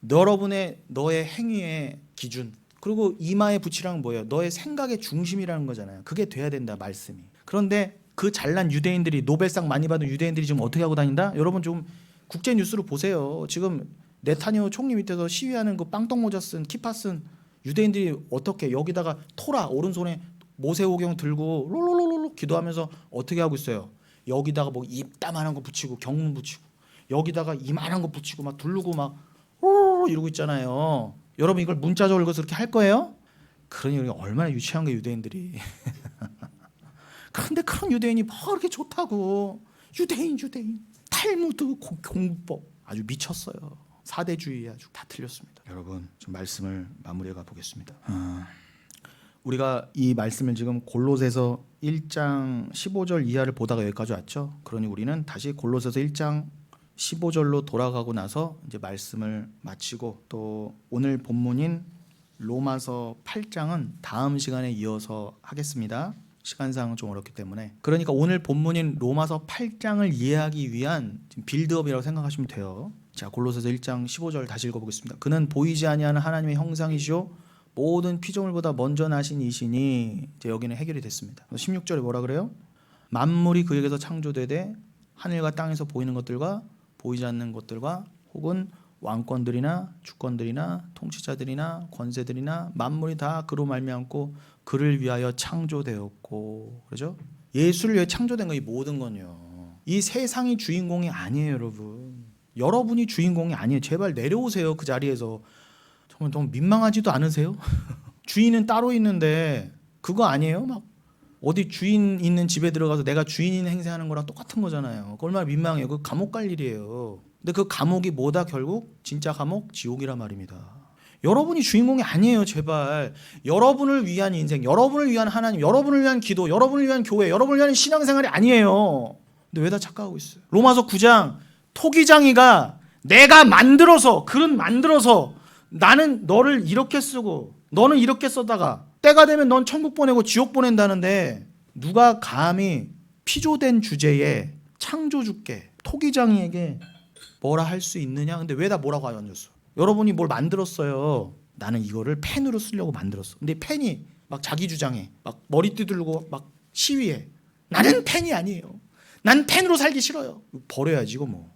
너의 행위의 기준, 그리고 이마에 붙이라는 건 뭐예요? 너의 생각의 중심이라는 거잖아요. 그게 돼야 된다, 말씀이. 그런데 그 잘난 유대인들이, 노벨상 많이 받은 유대인들이 지금 어떻게 하고 다닌다? 여러분 좀 국제 뉴스로 보세요. 지금 네타냐후 총리 밑에서 시위하는 그 빵떡 모자 쓴 키파 쓴 유대인들이 어떻게 여기다가 토라 오른손에 모세오경 들고 롤롤롤롤 기도하면서 어떻게 하고 있어요? 여기다가 뭐 입다만한 거 붙이고 경문 붙이고 여기다가 이만한 거 붙이고 막 두르고 막 이러고 있잖아요. 여러분 이걸 문자적으로 읽어서 그렇게 할 거예요? 그러니 얼마나 유치한 게 유대인들이. 그런데 그런 유대인이 뭐 그렇게 좋다고. 유대인 탈무드 공부법 아주 미쳤어요. 사대주의 아주 다 틀렸습니다. 여러분 좀 말씀을 마무리해 가 보겠습니다. 우리가 이 말씀을 지금 골로새서 1장 15절 이하를 보다가 여기까지 왔죠. 그러니 우리는 다시 골로새서 1장 15절로 돌아가고 나서 이제 말씀을 마치고 또 오늘 본문인 로마서 8장은 다음 시간에 이어서 하겠습니다. 시간상은 좀 어렵기 때문에. 그러니까 오늘 본문인 로마서 8장을 이해하기 위한 빌드업이라고 생각하시면 돼요. 자, 골로새서 1장 15절 다시 읽어보겠습니다. 그는 보이지 아니하는 하나님의 형상이시오 모든 피조물보다 먼저 나신 이시니, 이제 여기는 해결이 됐습니다. 16절에 뭐라 그래요? 만물이 그에게서 창조되되 하늘과 땅에서 보이는 것들과 보이지 않는 것들과 혹은 왕권들이나 주권들이나 통치자들이나 권세들이나 만물이 다 그로 말미암고 그를 위하여 창조되었고, 그렇죠? 예수를 위해 창조된 거 이 모든 건요. 이 세상이 주인공이 아니에요, 여러분. 여러분이 주인공이 아니에요. 제발 내려오세요, 그 자리에서. 정말 너무 민망하지도 않으세요? 주인은 따로 있는데 그거 아니에요? 막 어디 주인 있는 집에 들어가서 내가 주인인 행세하는 거랑 똑같은 거잖아요. 얼마나 민망해요. 그 감옥 갈 일이에요. 근데 그 감옥이 뭐다? 결국 진짜 감옥? 지옥이란 말입니다. 여러분이 주인공이 아니에요. 제발. 여러분을 위한 인생, 여러분을 위한 하나님, 여러분을 위한 기도, 여러분을 위한 교회, 여러분을 위한 신앙생활이 아니에요. 근데 왜 다 착각하고 있어요? 로마서 9장 토기장이가 내가 만들어서 나는 너를 이렇게 쓰고 너는 이렇게 써다가 때가 되면 넌 천국 보내고 지옥 보낸다는데, 누가 감히 피조된 주제에 창조주께 토기장이에게 뭐라 할 수 있느냐? 근데 왜 다 뭐라고 앉았어? 여러분이 뭘 만들었어요. 나는 이거를 펜으로 쓰려고 만들었어. 근데 펜이 막 자기 주장해, 막 머리띠 들고 막 시위해. 나는 펜이 아니에요. 난 펜으로 살기 싫어요. 버려야지 이거 뭐.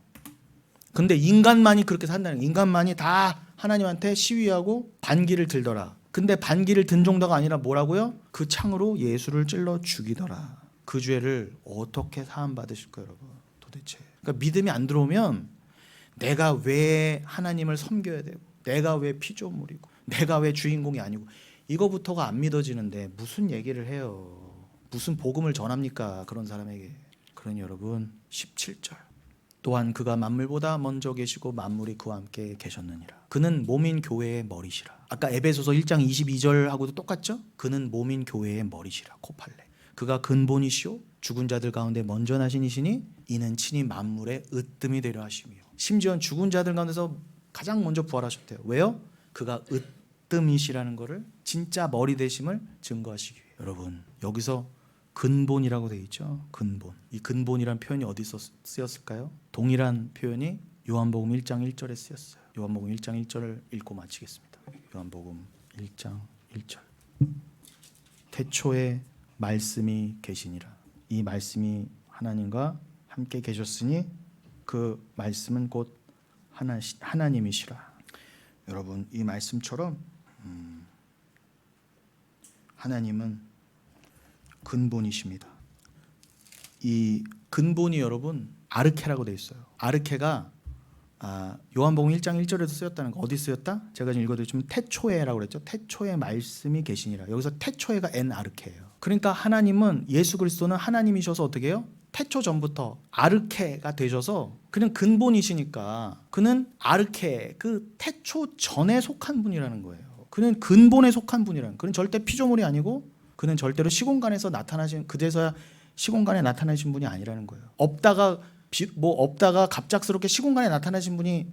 근데 인간만이 그렇게 산다는 거예요. 인간만이 다 하나님한테 시위하고 반기를 들더라. 근데 반기를 든 정도가 아니라 뭐라고요? 그 창으로 예수를 찔러 죽이더라. 그 죄를 어떻게 사함 받으실까요, 여러분? 도대체. 그러니까 믿음이 안 들어오면 내가 왜 하나님을 섬겨야 되고, 내가 왜 피조물이고, 내가 왜 주인공이 아니고, 이거부터가 안 믿어지는데 무슨 얘기를 해요? 무슨 복음을 전합니까? 그런 사람에게. 그러니 여러분 17절. 또한 그가 만물보다 먼저 계시고 만물이 그와 함께 계셨느니라. 그는 몸인 교회의 머리시라. 아까 에베소서 1장 22절하고도 똑같죠? 그는 몸인 교회의 머리시라. 코팔레. 그가 근본이시오 죽은 자들 가운데 먼저 나신 이시니 이는 친히 만물의 으뜸이 되려 하심이요. 심지어 죽은 자들 가운데서 가장 먼저 부활하셨대요. 왜요? 그가 으뜸이시라는 것을, 진짜 머리 되심을 증거하시기 위해. 여러분 여기서 근본이라고 되어 있죠. 근본. 이 근본이란 표현이 어디서 쓰였을까요? 동일한 표현이 요한복음 1장 1절에 쓰였어요. 요한복음 1장 1절을 읽고 마치겠습니다. 요한복음 1장 1절. 태초에 말씀이 계시니라. 이 말씀이 하나님과 함께 계셨으니 그 말씀은 곧 하나님이시라. 여러분 이 말씀처럼 하나님은 근본이십니다. 이 근본이 여러분 아르케라고 되어 있어요. 아르케가 요한복음 1장 1절에도 쓰였다는 거. 어디 쓰였다? 제가 지금 읽어드렸지만 태초에라고 그랬죠. 태초에 말씀이 계시니라. 여기서 태초에가 엔 아르케예요. 그러니까 하나님은, 예수 그리스도는 하나님이셔서 어떻게 해요? 태초 전부터 아르케가 되셔서 그냥 근본이시니까 그는 아르케, 그 태초 전에 속한 분이라는 거예요. 그는 근본에 속한 분이라는, 그는 절대 피조물이 아니고 그는 절대로 시공간에서 나타나신, 그제서야 시공간에 나타나신 분이 아니라는 거예요. 없다가 갑작스럽게 시공간에 나타나신 분이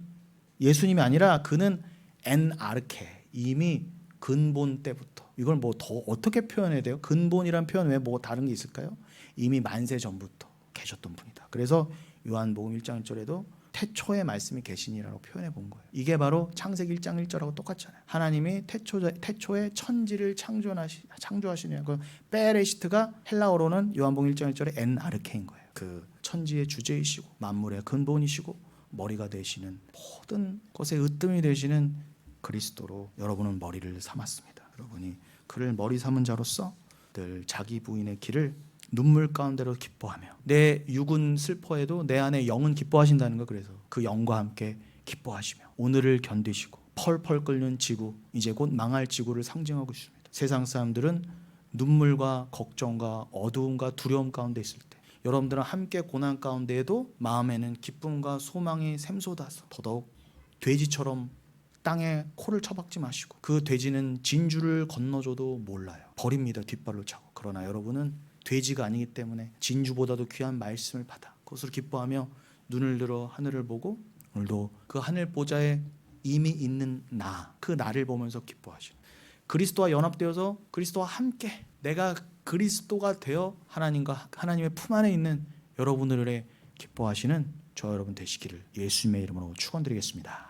예수님이 아니라 그는 엔아르케, 이미 근본 때부터. 이걸 뭐 더 어떻게 표현해야 돼요? 근본이란 표현 외에 뭐 다른 게 있을까요? 이미 만세 전부터 계셨던 분이다. 그래서 요한복음 1장 1절에도 태초에 말씀이 계시니라고 표현해 본 거예요. 이게 바로 창세기 1장 1절하고 똑같잖아요. 하나님이 태초에 천지를 창조하시냐. 그 베레시트가 헬라어로는 요한복음 1장 1절에 엔아르케인 거예요. 그 천지의 주제이시고 만물의 근본이시고 머리가 되시는 모든 것의 으뜸이 되시는 그리스도로 여러분은 머리를 삼았습니다. 여러분이 그를 머리 삼은 자로서 늘 자기 부인의 길을 눈물 가운데로 기뻐하며, 내 육은 슬퍼해도 내 안에 영은 기뻐하신다는 거. 그래서 그 영과 함께 기뻐하시며 오늘을 견디시고 펄펄 끓는 지구, 이제 곧 망할 지구를 상징하고 있습니다. 세상 사람들은 눈물과 걱정과 어두움과 두려움 가운데 있을 때 여러분들은 함께 고난 가운데에도 마음에는 기쁨과 소망이 샘솟아서 더더욱 돼지처럼 땅에 코를 처박지 마시고, 그 돼지는 진주를 건너줘도 몰라요. 버립니다. 뒷발로 차고. 그러나 여러분은 돼지가 아니기 때문에 진주보다도 귀한 말씀을 받아 그것으로 기뻐하며 눈을 들어 하늘을 보고, 오늘도 그 하늘 보좌에 이미 있는 그 나를 보면서 기뻐하시는, 그리스도와 연합되어서 그리스도와 함께 내가 그리스도가 되어 하나님과 하나님의 품 안에 있는 여러분들의 기뻐하시는 저 여러분 되시기를 예수님의 이름으로 축원드리겠습니다.